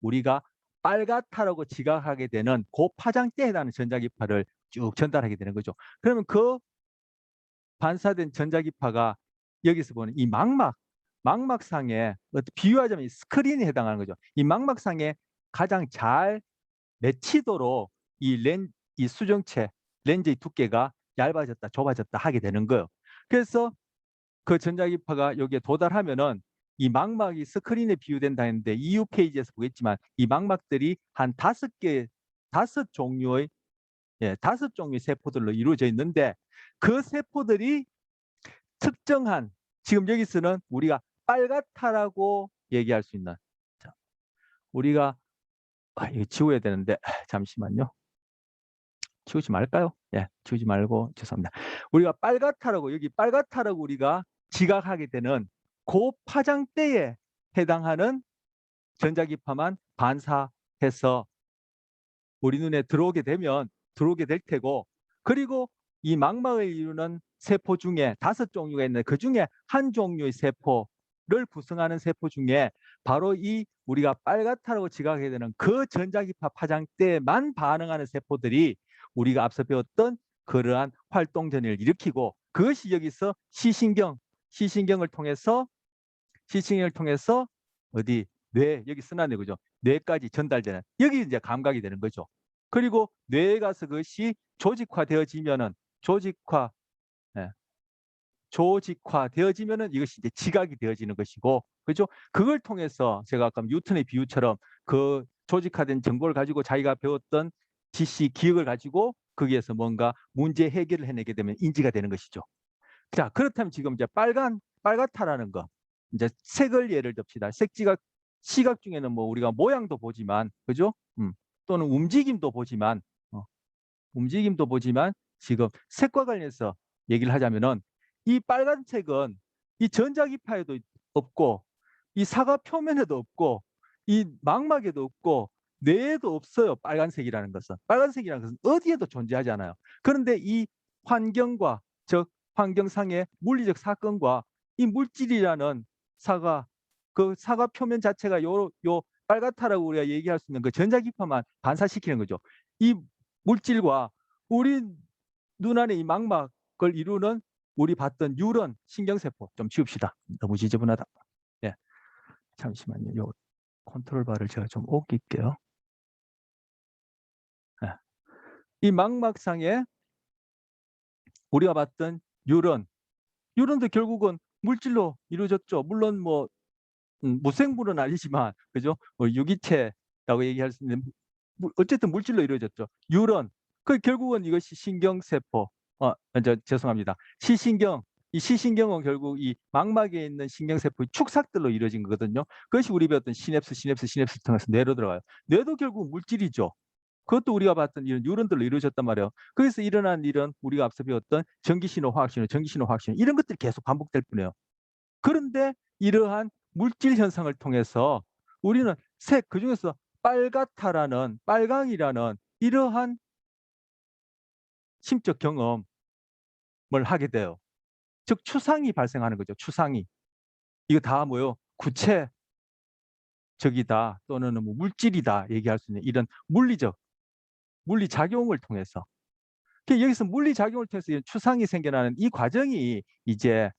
우리가 빨갛다라고 지각하게 되는 그 파장대에 해당하는 전자기파를 쭉 전달하게 되는 거죠. 그러면 그 반사된 전자기파가 여기서 보는 이 망막상에 비유하자면 이 스크린에 해당하는 거죠. 이 망막상에 가장 잘 맺히도록 이 수정체 렌즈의 두께가 얇아졌다, 좁아졌다 하게 되는 거예요. 그래서 그 전자기파가 여기에 도달하면은 이 망막이 스크린에 비유된다 했는데 이후 페이지에서 보겠지만 이 망막들이 한 5개, 5종류의 다섯 종류의 세포들로 이루어져 있는데 그 세포들이 특정한 지금 여기서는 우리가 빨갛다라고 얘기할 수 있는 자, 우리가 이거 지워야 되는데 잠시만요. 지우지 말까요? 예, 지우지 말고 죄송합니다. 우리가 빨갛다라고 여기 빨갛다라고 우리가 지각하게 되는 고파장대에 해당하는 전자기파만 반사해서 우리 눈에 들어오게 될 테고 그리고 이 망막을 이루는 세포 중에 5종류가 있는데 그 중에 한 종류의 세포를 구성하는 세포 중에 바로 이 우리가 빨갛다라고 지각하게 되는 그 전자기파 파장대에만 반응하는 세포들이 우리가 앞서 배웠던 그러한 활동 전이를 일으키고 그것이 여기서 시신경을 통해서 어디 뇌 여기 순환뇌 그죠? 뇌까지 전달되는 여기 이제 감각이 되는 거죠. 그리고 뇌에 가서 그것이 조직화되어지면은 조직화되어지면은 이것이 이제 지각이 되어지는 것이고 그죠? 그걸 통해서 제가 아까 뉴턴의 비유처럼 그 조직화된 정보를 가지고 자기가 배웠던 지식, 기억을 가지고 거기에서 뭔가 문제 해결을 해내게 되면 인지가 되는 것이죠. 자, 그렇다면 지금 이제 빨갛다라는 거 이제 색을 예를 듭시다. 시각 중에는 뭐 우리가 모양도 보지만 그죠? 또는 움직임도 보지만 지금 색과 관련해서 얘기를 하자면은 이 빨간색은 이 전자기파에도 없고 이 사과 표면에도 없고 이 망막에도 없고 뇌에도 없어요. 빨간색이라는 것은 어디에도 존재하지 않아요. 그런데 이 환경과 즉 환경상의 물리적 사건과 이 물질이라는 그 사과 표면 자체가 요 빨갛다라고 우리가 얘기할 수 있는 그 전자기파만 반사시키는 거죠. 이 물질과 우리 눈 안에 이 망막을 이루는 우리 봤던 뉴런 신경세포 좀 지웁시다. 너무 지저분하다. 예, 잠시만요. 요 컨트롤 바를 제가 좀 옮길게요. 예. 이 망막상에 우리가 봤던 뉴런도 결국은 물질로 이루어졌죠. 물론 뭐 무생물은 아니지만 그죠? 유기체라고 얘기할 수 있는 어쨌든 물질로 이루어졌죠. 뉴런 그 결국은 이것이 신경세포 죄송합니다. 이 시신경은 결국 이 망막에 있는 신경세포의 축삭들로 이루어진 거거든요. 그것이 우리 배웠던 시냅스 통해서 뇌로 들어가요. 뇌도 결국 물질이죠. 그것도 우리가 봤던 이런 뉴런들로 이루어졌단 말이에요. 거기서 일어난 일은 우리가 앞서 배웠던 전기신호, 화학신호 이런 것들이 계속 반복될 뿐이에요. 그런데 이러한 물질 현상을 통해서 우리는 그중에서 빨강이라는 이러한 심적 경험을 하게 돼요. 즉 추상이 발생하는 거죠. 추상이. 이거 다 뭐요? 구체적이다 또는 뭐 물질이다 얘기할 수 있는 이런 물리작용을 통해서 여기서 물리작용을 통해서 이런 추상이 생겨나는 이 과정이 이제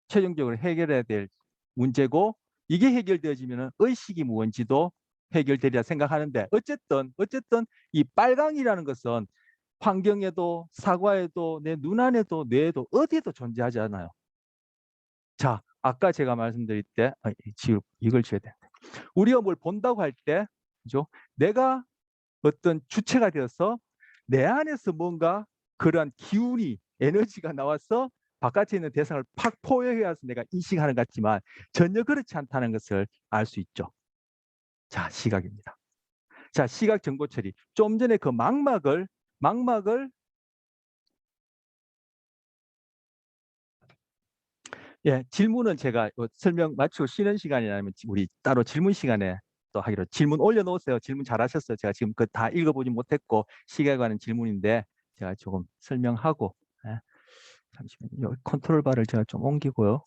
최종적으로 해결해야 될 문제고 이게 해결되어지면 의식이 뭔지도 해결되리라 생각하는데 어쨌든 이 빨강이라는 것은 환경에도 사과에도 내 눈 안에도 뇌에도 어디에도 존재하지 않아요. 자, 아까 제가 말씀드릴 때 이걸 지어야 되는데 우리가 뭘 본다고 할 때 그죠? 내가 어떤 주체가 되어서 내 안에서 뭔가 그러한 기운이 에너지가 나와서 바깥에 있는 대상을 팍 포획해서 내가 인식하는 것 같지만 전혀 그렇지 않다는 것을 알 수 있죠. 자, 시각입니다. 자, 시각 정보 처리. 좀 전에 그 망막을 질문은 제가 설명 마치고 쉬는 시간이나 아니면 우리 따로 질문 시간에 또 하기로 질문 올려놓으세요. 질문 잘하셨어요. 제가 지금 그 다 읽어보지 못했고 시각에 관한 질문인데 제가 조금 설명하고 잠시만요. 컨트롤 바를 제가 좀 옮기고요.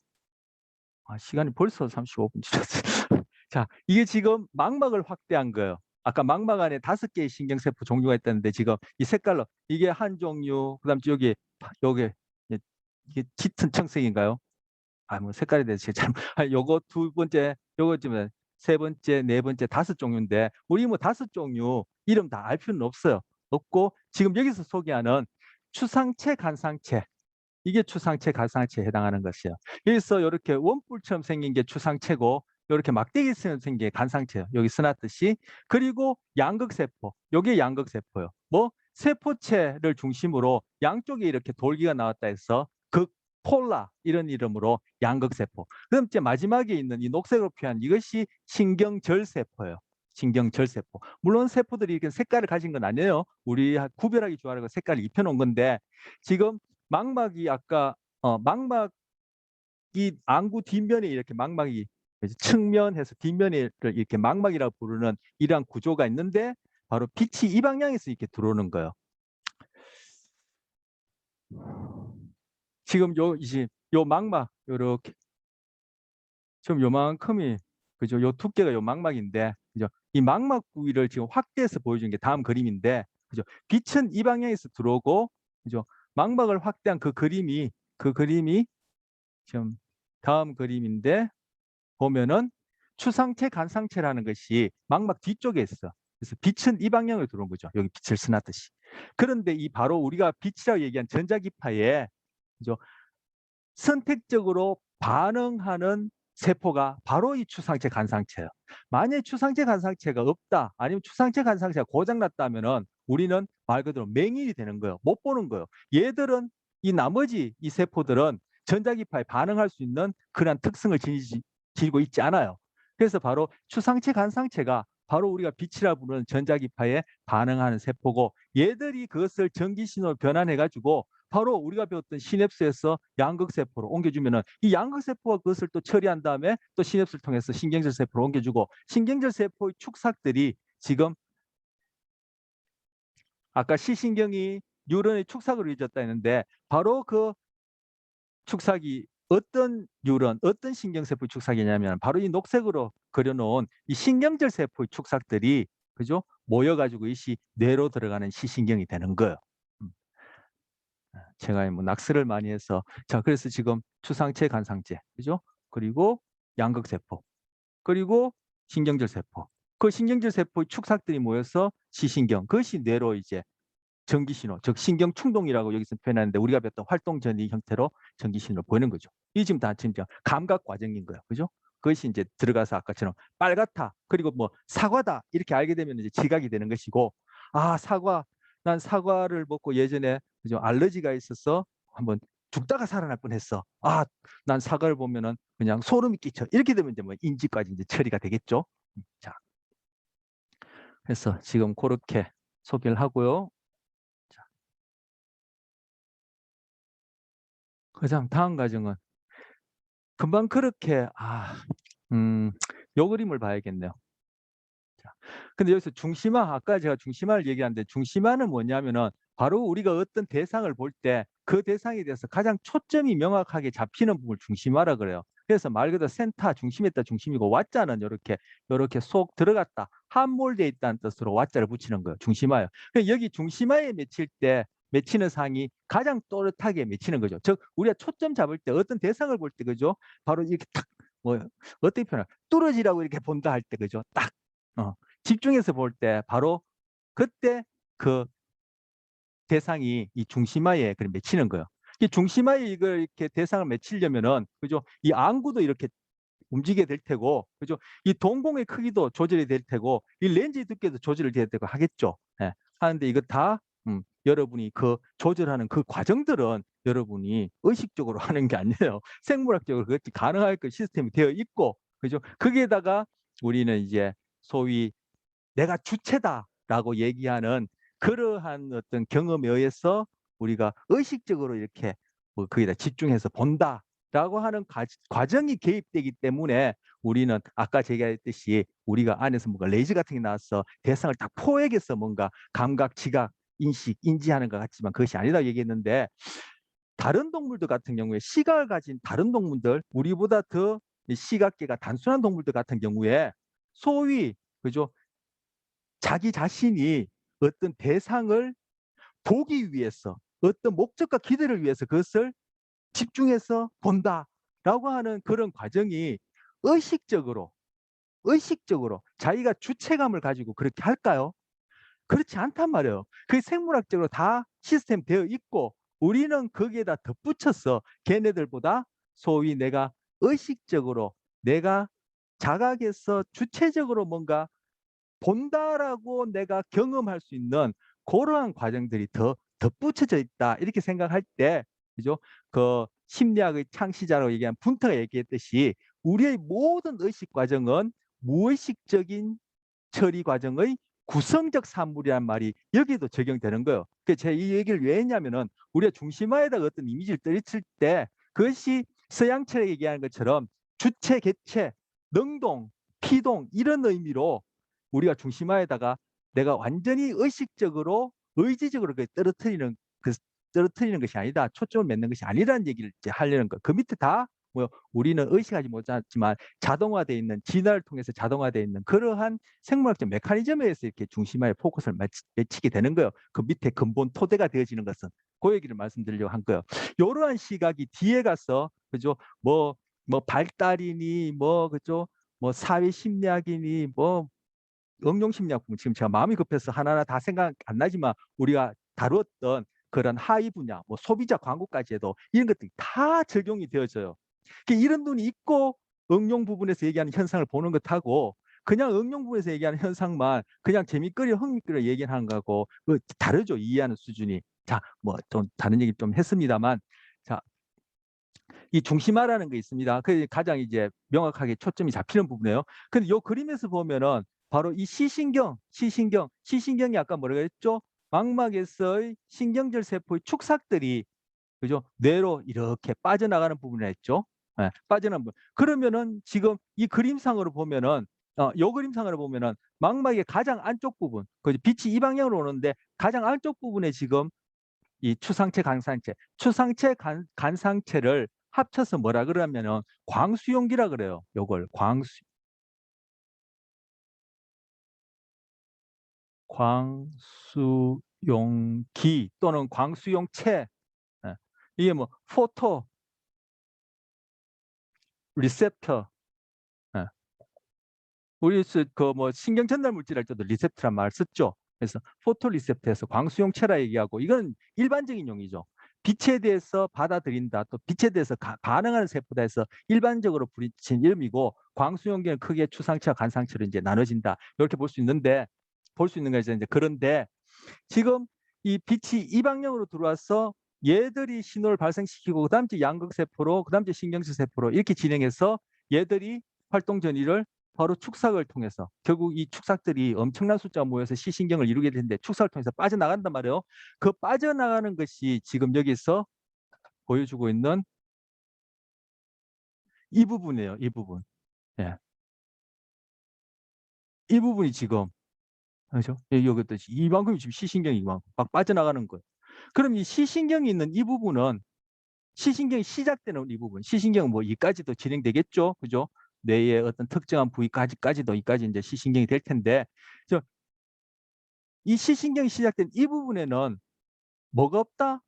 시간이 벌써 35분 지났어요. 자, 이게 지금 망막을 확대한 거예요. 아까 망막 안에 5개의 신경세포 종류가 있다는데 지금 이 색깔로 이게 한 종류, 그다음 여기 이게 짙은 청색인가요? 뭐 색깔에 대해서 잘 요거 두 번째, 요거 지금 세 번째, 네 번째, 다섯 종류인데 우리 뭐 다섯 종류 이름 다 알 필요는 없어요. 없고 지금 여기서 소개하는 추상체, 간상체, 이게 추상체, 간상체에 해당하는 것이에요. 여기서 이렇게 원뿔처럼 생긴 게 추상체고 이렇게 막대기처럼 생긴 게 간상체예요. 여기 써놨듯이. 그리고 양극세포, 이게 양극세포예요. 뭐 세포체를 중심으로 양쪽에 이렇게 돌기가 나왔다 해서 극폴라 이런 이름으로 양극세포. 그럼 이제 마지막에 있는 이 녹색으로 표한 이것이 신경절세포예요. 신경절세포. 물론 세포들이 이렇게 색깔을 가진 건 아니에요. 우리 구별하기 좋아하는 색깔을 입혀놓은 건데 지금 망막이 아까 망막이 안구 뒷면에 이렇게 망막이 측면해서 뒷면을 이렇게 망막이라고 부르는 이러한 구조가 있는데 바로 빛이 이 방향에서 이렇게 들어오는 거예요. 지금 요 망막 요렇게 지금 요만큼이 그죠? 요 두께가 요 망막인데 그죠? 이 망막 부위를 지금 확대해서 보여준 게 다음 그림인데 그죠? 빛은 이 방향에서 들어오고 그죠? 망막을 확대한 그 그림이 지금 다음 그림인데 보면은 추상체, 간상체라는 것이 망막 뒤쪽에 있어. 그래서 빛은 이 방향으로 들어온 거죠. 여기 빛을 쓰놨듯이. 그런데 이 바로 우리가 빛이라고 얘기한 전자기파에 그죠? 선택적으로 반응하는 세포가 바로 이 추상체, 간상체예요. 만약에 추상체, 간상체가 없다, 아니면 추상체, 간상체가 고장났다면은 우리는 말 그대로 맹인이 되는 거예요. 못 보는 거예요. 얘들은 이 나머지 이 세포들은 전자기파에 반응할 수 있는 그런 특성을 지니고 있지 않아요. 그래서 바로 추상체, 간상체가 바로 우리가 빛이라 부르는 전자기파에 반응하는 세포고 얘들이 그것을 전기신호로 변환해가지고 바로 우리가 배웠던 시냅스에서 양극세포로 옮겨주면은 이 양극세포가 그것을 또 처리한 다음에 또 시냅스를 통해서 신경절세포로 옮겨주고 신경절세포의 축삭들이 지금 아까 시신경이 뉴런의 축삭을 이루어졌다 했는데 바로 그 축삭이 어떤 뉴런, 어떤 신경세포의 축삭이냐면 바로 이 녹색으로 그려놓은 이 신경절세포의 축삭들이 그죠? 모여가지고 이시 뇌로 들어가는 시신경이 되는 거예요. 제가 뭐 낙서를 많이 해서 자 그래서 지금 추상체, 간상체, 그죠? 그리고 양극세포, 그리고 신경절세포. 그 신경절세포의 축삭들이 모여서 시신경, 그것이 뇌로 이제 전기신호, 즉 신경충동이라고 여기서 표현하는데 우리가 배웠던 활동전이 형태로 전기신호를 보이는 거죠. 이 지금 다 진짜 감각 과정인 거예요, 그죠? 그것이 이제 들어가서 아까처럼 빨갛다, 그리고 뭐 사과다 이렇게 알게 되면 이제 지각이 되는 것이고, 아 사과, 난 사과를 먹고 예전에 그죠 알러지가 있어서 한번 죽다가 살아날 뻔했어. 아, 난 사과를 보면은 그냥 소름이 끼쳐. 이렇게 되면 이제 뭐 인지까지 이제 처리가 되겠죠. 자, 그래서 지금 그렇게 소개를 하고요. 그다음 다음 과정은 금방 그렇게 요 그림을 봐야겠네요. 자, 근데 여기서 중심화, 아까 제가 중심화를 얘기하는데 중심화는 뭐냐면은 바로 우리가 어떤 대상을 볼 때 그 대상에 대해서 가장 초점이 명확하게 잡히는 부분을 중심화라 그래요. 그래서 말 그대로 센터, 중심했다, 중심이고 왓자는 이렇게 속 들어갔다, 함몰되어 있다는 뜻으로 왓자를 붙이는 거예요. 중심화요. 여기 중심화에 맺히는 상이 가장 또렷하게 맺히는 거죠. 즉 우리가 초점 잡을 때 어떤 대상을 볼 때 그죠? 바로 이렇게 탁 뭐 어떻게 표현할 뚫어지라고 이렇게 본다 할 때 그죠? 딱 집중해서 볼 때 바로 그때 그 대상이 이 중심화에 맺히는 거예요. 이 중심화에 이걸 이렇게 대상을 맺히려면은 그죠? 이 안구도 이렇게 움직이게 될 테고, 그죠? 이 동공의 크기도 조절이 될 테고, 이 렌즈 두께도 조절이 돼야 되고 하겠죠. 예. 하는데 이거 다 여러분이 그 조절하는 그 과정들은 여러분이 의식적으로 하는 게 아니에요. 생물학적으로 그것이 가능할 그 시스템이 되어 있고, 그죠? 거기에다가 우리는 이제 소위 내가 주체다라고 얘기하는 그러한 어떤 경험에 의해서 우리가 의식적으로 이렇게 뭐 거기다 집중해서 본다라고 하는 과정이 개입되기 때문에 우리는 아까 제가 했듯이 우리가 안에서 뭔가 레이저 같은 게 나와서 대상을 딱 포획해서 뭔가 감각, 지각, 인식, 인지하는 것 같지만 그것이 아니다 얘기했는데 다른 동물들 같은 경우에 시각을 가진 다른 동물들, 우리보다 더 시각계가 단순한 동물들 같은 경우에 소위 그죠? 자기 자신이 어떤 대상을 보기 위해서 어떤 목적과 기대를 위해서 그것을 집중해서 본다 라고 하는 그런 과정이 의식적으로 자기가 주체감을 가지고 그렇게 할까요? 그렇지 않단 말이에요. 그게 생물학적으로 다 시스템 되어 있고 우리는 거기에다 덧붙여서 걔네들보다 소위 내가 의식적으로 내가 자각해서 주체적으로 뭔가 본다라고 내가 경험할 수 있는 그러한 과정들이 더 덧붙여져 있다. 이렇게 생각할 때, 그죠? 그 심리학의 창시자라고 얘기한 분터가 얘기했듯이 우리의 모든 의식 과정은 무의식적인 처리 과정의 구성적 산물이란 말이 여기도 적용되는 거예요. 제가 이 얘기를 왜 했냐면은 우리가 중심화에다가 어떤 이미지를 떨칠 때 그것이 서양 철학이 얘기하는 것처럼 주체, 객체, 능동, 피동 이런 의미로 우리가 중심화에다가 내가 완전히 의식적으로 의지적으로 떨어뜨리는 것이 아니다. 초점을 맺는 것이 아니라는 얘기를 이제 하려는 거. 그 밑에 다 뭐 우리는 의식하지 못하지만 자동화되어 있는 진화를 통해서 자동화되어 있는 그러한 생물학적 메커니즘에 의해서 이렇게 중심화에 포커스를 맞추게 되는 거예요. 그 밑에 근본 토대가 되어지는 것은 그 얘기를 말씀드리려고 한 거예요. 이러한 시각이 뒤에 가서 그죠? 뭐 발달이니 뭐 그죠? 뭐 사회 심리학이니 뭐 응용 심리학 부분 지금 제가 마음이 급해서 하나하나 다 생각 안 나지만 우리가 다루었던 그런 하위 분야, 뭐 소비자 광고까지 해도 이런 것들이 다 적용이 되어져요. 이런 눈이 있고 응용 부분에서 얘기하는 현상을 보는 것하고 그냥 응용 부분에서 얘기하는 현상만 그냥 재미거리, 흥미거리 얘기하는 거하고 다르죠. 이해하는 수준이. 자, 뭐 좀 다른 얘기 좀 했습니다만, 자, 이 중심화라는 게 있습니다. 그 가장 이제 명확하게 초점이 잡히는 부분이에요. 근데 이 그림에서 보면은 바로 이 시신경이 아까 뭐라고 했죠? 망막에서의 신경절 세포의 축삭들이 그죠? 뇌로 이렇게 빠져나가는 부분을 했죠. 예, 빠져나가는 부분. 그러면은 지금 이 그림상으로 보면은 요 그림상으로 보면은 망막의 가장 안쪽 부분, 그 빛이 이 방향으로 오는데 가장 안쪽 부분에 지금 이 추상체, 간상체를 합쳐서 뭐라 그러면은 광수용기라 그래요. 요걸 광수용기 또는 광수용체. 예. 이게 뭐 포토 리셉터. 예. 우리 그뭐 신경 전달 물질 할 때도 리셉터란 말 썼죠. 그래서 포토 리셉터에서 광수용체라 얘기하고 이건 일반적인 용이죠. 빛에 대해서 받아들인다, 또 빛에 대해서 반응하는 세포다 해서 일반적으로 부르친 이름이고 광수용기는 크게 추상체와 간상체로 이제 나눠진다. 이렇게 볼 수 있는데 볼 수 있는 거죠. 이제 그런데 지금 이 빛이 이 방향으로 들어와서 얘들이 신호를 발생시키고 그다음 에 양극세포로 그다음 에 신경질 세포로 이렇게 진행해서 얘들이 활동 전이를 바로 축삭을 통해서 결국 이 축삭들이 엄청난 숫자가 모여서 시신경을 이루게 되는데 축삭을 통해서 빠져나간단 말이에요. 그 빠져나가는 것이 지금 여기서 보여주고 있는 이 부분이에요. 이 부분. 예. 이 부분이 지금 그렇죠? 여기 이만큼이 지금 시신경이 이만큼 막 빠져나가는 거예요. 그럼 이 시신경이 있는 이 부분은 시신경이 시작되는 이 부분, 시신경은 뭐 이까지도 진행되겠죠, 그죠? 뇌의 어떤 특정한 부위까지도 이까지 이제 시신경이 될 텐데, 이 시신경이 시작된 이 부분에는 뭐가 없다?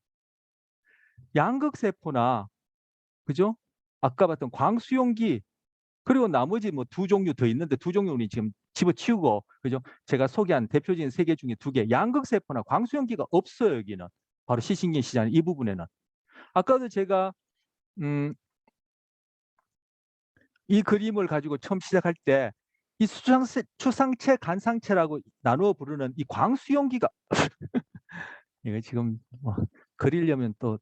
양극세포나, 그죠? 아까 봤던 광수용기, 그리고 나머지 뭐 두 종류 더 있는데 두 종류는 지금 집어치우고, 그죠? 제가 소개한 대표적인 세 개 중에 두 개, 양극세포나 광수용기가 없어요, 여기는. 바로 시신경 시작 이 부분에는. 아까도 제가 음, 이 그림을 가지고 처음 시작할 때 이 추상체, 간상체라고 나누어 부르는 이 광수용기가 이거 지금 뭐 그리려면 또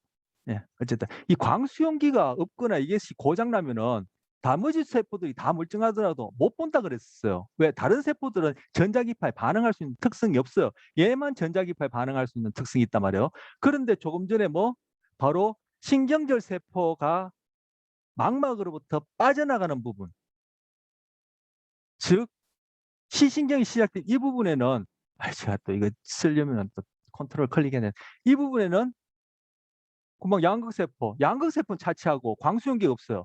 어쨌든 이 광수용기가 없거나 이것이 고장 나면은 나머지 세포들이 다 멀쩡하더라도 못 본다 그랬어요. 왜? 다른 세포들은 전자기파에 반응할 수 있는 특성이 없어요. 얘만 전자기파에 반응할 수 있는 특성이 있단 말이에요. 그런데 조금 전에 뭐 바로 신경절 세포가 망막으로부터 빠져나가는 부분, 즉 시신경이 시작된 이 부분에는 제가 또 이거 쓰려면 또 컨트롤 클릭해야 되는 이 부분에는 금방 양극세포는 차치하고 광수용기가 없어요.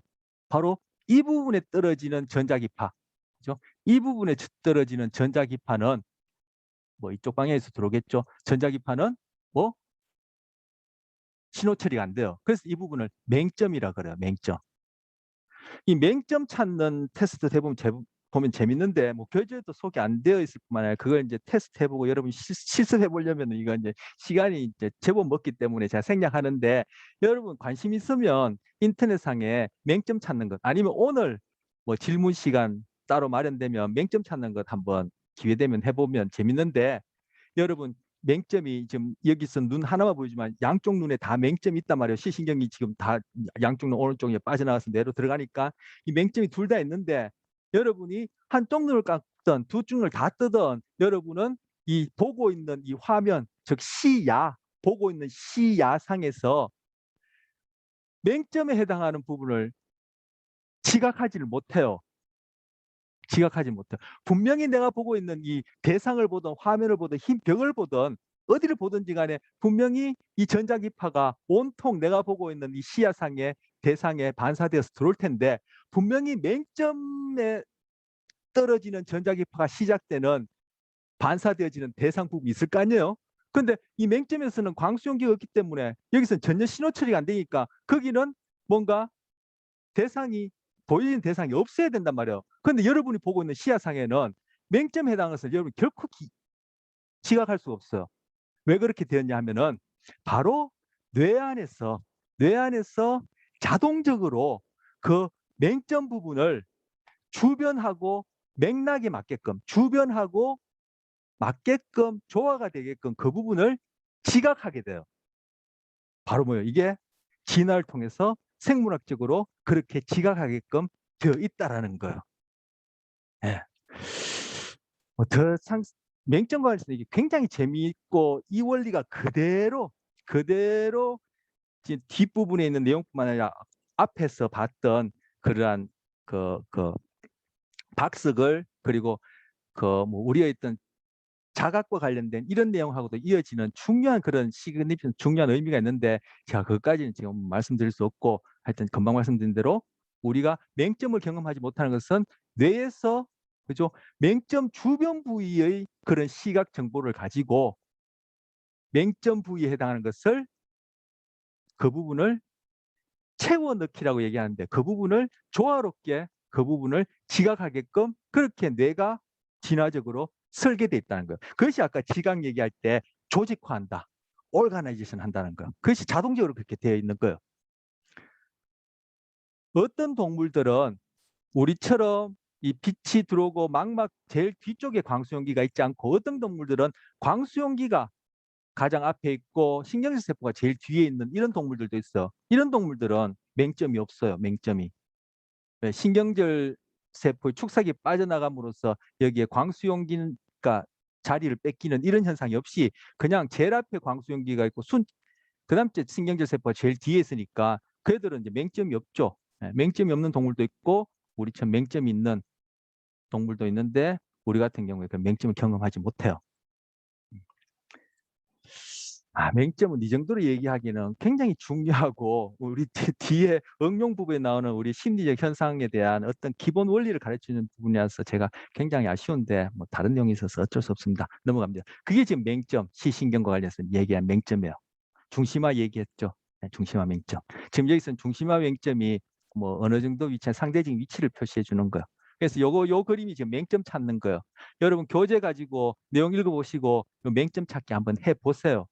바로 이 부분에 떨어지는 전자기파, 그죠? 이 부분에 떨어지는 전자기파는 뭐 이쪽 방향에서 들어오겠죠. 전자기파는 뭐 신호 처리가 안 돼요. 그래서 이 부분을 맹점이라 그래요. 맹점. 이 맹점 찾는 테스트 해보면 보면 재밌는데 뭐 교재도 소개 안 되어 있을 뿐만 아니라 그걸 이제 테스트 해보고 여러분 실습해 보려면 이거 이제 시간이 이제 제법 먹기 때문에 제가 생략하는데 여러분 관심 있으면 인터넷상에 맹점 찾는 것 아니면 오늘 뭐 질문 시간 따로 마련되면 맹점 찾는 것 한번 기회 되면 해보면 재밌는데 여러분 맹점이 지금 여기서 눈 하나만 보이지만 양쪽 눈에 다 맹점이 있단 말이에요. 시신경이 지금 다 양쪽 눈 오른쪽에 빠져나가서 내로 들어가니까 이 맹점이 둘 다 있는데 여러분이 한쪽 눈을 깎든 두 쪽을 다 뜨든 여러분은 이 보고 있는 이 화면 즉 시야 보고 있는 시야상에서 맹점에 해당하는 부분을 지각하지를 못해요. 지각하지 못해. 분명히 내가 보고 있는 이 대상을 보든 화면을 보든 흰 벽을 보든 어디를 보든지 간에 분명히 이 전자기파가 온통 내가 보고 있는 이 시야상의 대상에 반사되어서 들어올 텐데 분명히 맹점에 떨어지는 전자기파가 시작되는 반사되어지는 대상 부분이 있을 거 아니에요. 근데 이 맹점에서는 광수용기가 없기 때문에 여기서는 전혀 신호 처리가 안 되니까 거기는 뭔가 대상이 보이는 대상이 없어야 된단 말이에요. 그런데 여러분이 보고 있는 시야상에는 맹점에 해당해서 여러분 결코 지각할 수가 없어요. 왜 그렇게 되었냐 하면은 바로 뇌 안에서 자동적으로 그 맹점 부분을 주변하고 맥락에 맞게끔 주변하고 맞게끔 조화가 되게끔 그 부분을 지각하게 돼요. 바로 뭐예요? 이게 진화를 통해서 생물학적으로 그렇게 지각하게끔 되어 있다라는 거예요. 예. 맹점과 관련해서 이게 굉장히 재미있고 이 원리가 그대로 뒷부분에 있는 내용뿐만 아니라 앞에서 봤던 그러한 그 박석을 그리고 뭐 우리가 있던 자각과 관련된 이런 내용하고도 이어지는 중요한 그런 시그니피션 중요한 의미가 있는데 제가 그것까지는 지금 말씀드릴 수 없고 하여튼 금방 말씀드린 대로 우리가 맹점을 경험하지 못하는 것은 뇌에서 그죠? 맹점 주변 부위의 그런 시각 정보를 가지고 맹점 부위에 해당하는 것을 그 부분을 채워 넣기라고 얘기하는데 그 부분을 조화롭게 그 부분을 지각하게끔 그렇게 뇌가 진화적으로 설계되어 있다는 거예요. 그것이 아까 지각 얘기할 때 조직화한다. 오르가나이제이션 한다는 거예요. 그것이 자동적으로 그렇게 되어 있는 거예요. 어떤 동물들은 우리처럼 이 빛이 들어오고 망막 제일 뒤쪽에 광수용기가 있지 않고 어떤 동물들은 광수용기가 가장 앞에 있고 신경질 세포가 제일 뒤에 있는 이런 동물들도 있어. 이런 동물들은 맹점이 없어요. 맹점이. 신경절 세포의 축삭이 빠져나감으로써 여기에 광수용기가 자리를 뺏기는 이런 현상이 없이 그냥 제일 앞에 광수용기가 있고 그다음 신경절 세포가 제일 뒤에 있으니까 그애들은 이제 맹점이 없죠. 맹점이 없는 동물도 있고 우리처럼 맹점이 있는 동물도 있는데 우리 같은 경우에 그 맹점을 경험하지 못해요. 맹점은 이 정도로 얘기하기는 굉장히 중요하고 우리 뒤에 응용 부분에 나오는 우리 심리적 현상에 대한 어떤 기본 원리를 가르치는 부분이라서 제가 굉장히 아쉬운데 뭐 다른 내용이 있어서 어쩔 수 없습니다. 넘어갑니다. 그게 지금 맹점, 시신경과 관련해서 얘기한 맹점이에요. 중심화 얘기했죠. 중심화 맹점. 지금 여기서는 중심화 맹점이 뭐 어느 정도 위치에 상대적인 위치를 표시해 주는 거예요. 그래서 요 그림이 지금 맹점 찾는 거예요. 여러분 교재 가지고 내용 읽어보시고 맹점 찾기 한번 해보세요.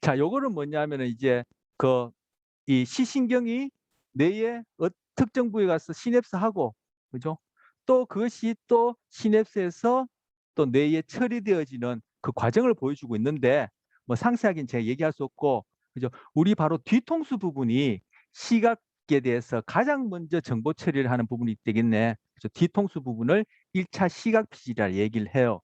자, 요거는 뭐냐면은 이제 이 시신경이 뇌의 특정 부위에 가서 시냅스하고, 그죠? 또 그것이 또 시냅스에서 또 뇌에 처리되어지는 그 과정을 보여주고 있는데, 뭐 상세하게는 제가 얘기할 수 없고, 그죠? 우리 바로 뒤통수 부분이 시각에 대해서 가장 먼저 정보 처리를 하는 부분이 되겠네. 그죠? 뒤통수 부분을 1차 시각 피질이라 얘기를 해요.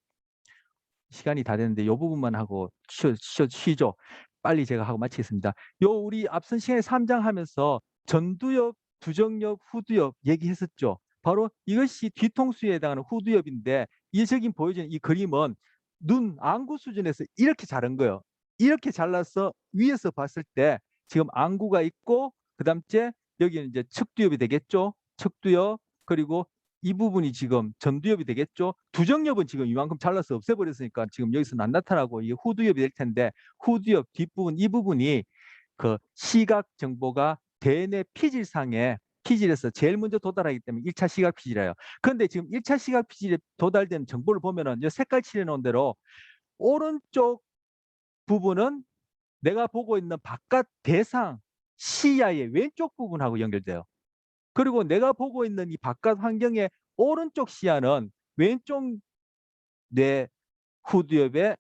시간이 다 됐는데 이 부분만 하고 쉬죠. 빨리 제가 하고 마치겠습니다. 우리 앞선 시간에 3장 하면서 전두엽, 두정엽, 후두엽 얘기했었죠. 바로 이것이 뒤통수에 해당하는 후두엽인데 이적인 보여지는 이 그림은 눈 안구 수준에서 이렇게 자른 거예요. 이렇게 잘라서 위에서 봤을 때 지금 안구가 있고 그다음째 여기는 이제 측두엽이 되겠죠. 측두엽 그리고 이 부분이 지금 전두엽이 되겠죠. 두정엽은 지금 이만큼 잘라서 없애버렸으니까 지금 여기서는 안 나타나고 이게 후두엽이 될 텐데 후두엽 뒷부분 이 부분이 그 시각 정보가 대뇌 피질에서 제일 먼저 도달하기 때문에 1차 시각 피질이에요. 그런데 지금 1차 시각 피질에 도달된 정보를 보면은 이 색깔 칠해놓은 대로 오른쪽 부분은 내가 보고 있는 바깥 대상 시야의 왼쪽 부분하고 연결돼요. 그리고 내가 보고 있는 이 바깥 환경의 오른쪽 시야는 왼쪽 뇌 후두엽에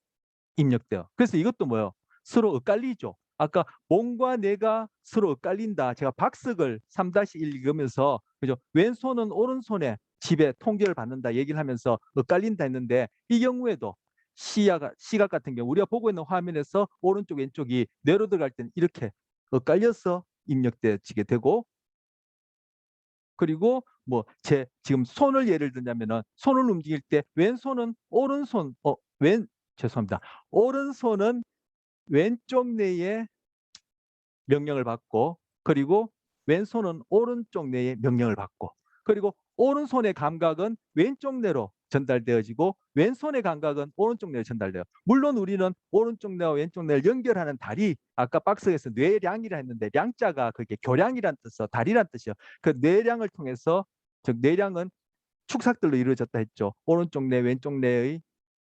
입력돼요. 그래서 이것도 뭐예요? 서로 엇갈리죠. 아까 몸과 뇌가 서로 엇갈린다. 제가 박석을 3-1 읽으면서 그죠? 왼손은 오른손에 지배 통제를 받는다 얘기를 하면서 엇갈린다 했는데 이 경우에도 시각 같은 경우 우리가 보고 있는 화면에서 오른쪽 왼쪽이 뇌로 들어갈 때는 이렇게 엇갈려서 입력되어지게 되고, 그리고 뭐 제 지금 손을 예를 들자면은 손을 움직일 때 왼손은 죄송합니다. 오른손은 왼쪽 뇌의 명령을 받고, 그리고 왼손은 오른쪽 뇌의 명령을 받고, 그리고 오른손의 감각은 왼쪽 뇌로 전달되어지고 왼손의 감각은 오른쪽 뇌로 전달돼요. 물론 우리는 오른쪽 뇌와 왼쪽 뇌를 연결하는 다리, 아까 박스에서 뇌량이라 했는데 량자가 그게 교량이란 뜻이요, 다리란 뜻이요. 그 뇌량을 통해서, 즉 뇌량은 축삭들로 이루어졌다 했죠. 오른쪽 뇌, 왼쪽 뇌의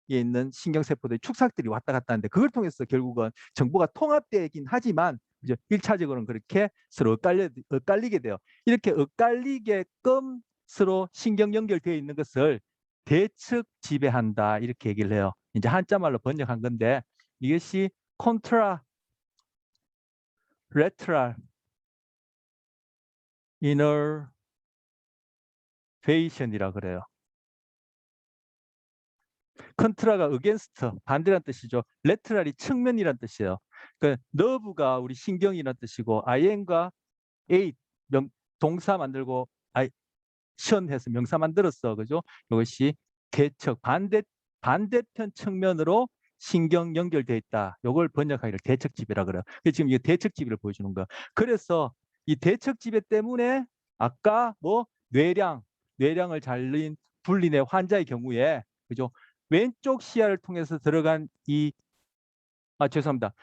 있는 신경세포들의 축삭들이 왔다 갔다 하는데 그걸 통해서 결국은 정보가 통합되긴 하지만 이제 1차적으로는 그렇게 서로 엇갈리게 돼요. 이렇게 엇갈리게끔 서로 신경 연결되어 있는 것을 대측 지배한다 이렇게 얘기를 해요. 이제 한자말로 번역한 건데 이것이 컨트라 레트럴 이너베이션이라 그래요. 컨트라가 against 반대란 뜻이죠. 레트럴이 측면이란 뜻이에요. 그 너브가 우리 신경이란 뜻이고 IN과 A 동사 만들고 션해서 명사 만들었어, 그죠? 이것이 대척 반대편 측면으로 신경 연결돼 있다. 이걸 번역하기를 대척지배라 그래요. 지금 이 대척지배를 보여주는 거야. 그래서 이 대척지배 때문에 아까 뭐 뇌량을 잘린 분리뇌 환자의 경우에 그죠? 왼쪽 시야를 통해서 들어간 죄송합니다.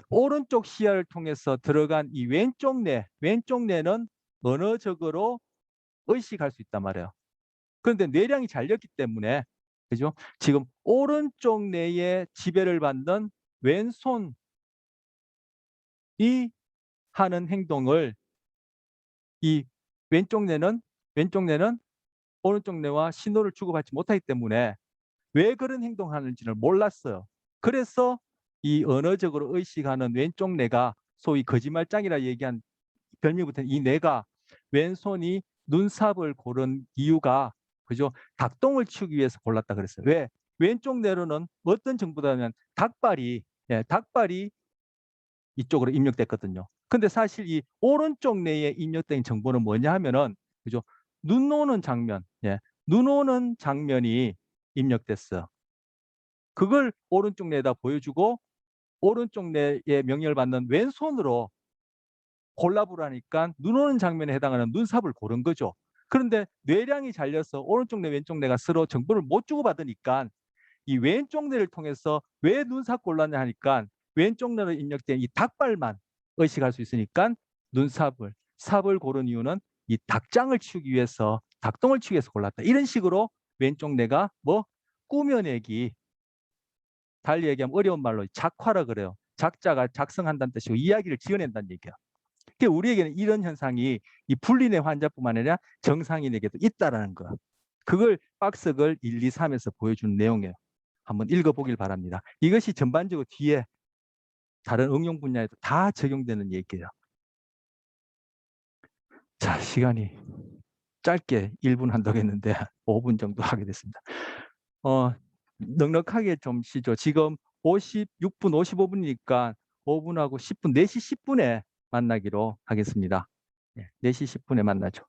오른쪽 시야를 통해서 들어간 이 왼쪽 뇌는 언어적으로 의식할 수 있단 말이에요. 그런데 뇌량이 잘렸기 때문에 그죠? 지금 오른쪽 뇌의 지배를 받는 왼손이 하는 행동을 이 왼쪽 뇌는 오른쪽 뇌와 신호를 주고받지 못하기 때문에 왜 그런 행동하는지를 몰랐어요. 그래서 이 언어적으로 의식하는 왼쪽 뇌가 소위 거짓말장이라 얘기한 별명부터 이 뇌가 왼손이 눈삽을 고른 이유가 그죠? 닭똥을 치우기 위해서 골랐다 그랬어요. 왜? 왼쪽 뇌로는 어떤 정보다면 닭발이 이쪽으로 입력됐거든요. 근데 사실 이 오른쪽 뇌에 입력된 정보는 뭐냐 하면은 그죠? 눈 오는 장면이 입력됐어요. 그걸 오른쪽 뇌에다 보여주고 오른쪽 뇌의 명령을 받는 왼손으로 골라보라니까 눈 오는 장면에 해당하는 눈삽을 고른 거죠. 그런데 뇌량이 잘려서 오른쪽 뇌, 왼쪽 뇌가 서로 정보를 못 주고받으니까 이 왼쪽 뇌를 통해서 왜 눈삽 골랐냐 하니까 왼쪽 뇌로 입력된 이 닭발만 의식할 수 있으니까 삽을 고른 이유는 이 닭장을 치우기 위해서, 닭똥을 치우기 위해서 골랐다. 이런 식으로 왼쪽 뇌가 뭐 꾸며내기, 달리 얘기하면 어려운 말로 작화라 그래요. 작자가 작성한다는 뜻이고 이야기를 지어낸다는 얘기야. 그러니까 우리에게는 이런 현상이 이 분리뇌 환자뿐만 아니라 정상인에게도 있다라는 거. 그걸 박스글 1, 2, 3에서 보여주는 내용이에요. 한번 읽어보길 바랍니다. 이것이 전반적으로 뒤에 다른 응용 분야에도 다 적용되는 얘기예요. 자, 시간이 짧게 1분 한다고 했는데 5분 정도 하게 됐습니다. 넉넉하게 좀 쉬죠. 지금 56분, 55분이니까 5분하고 10분, 4시 10분에 만나기로 하겠습니다. 4시 10분에 만나죠.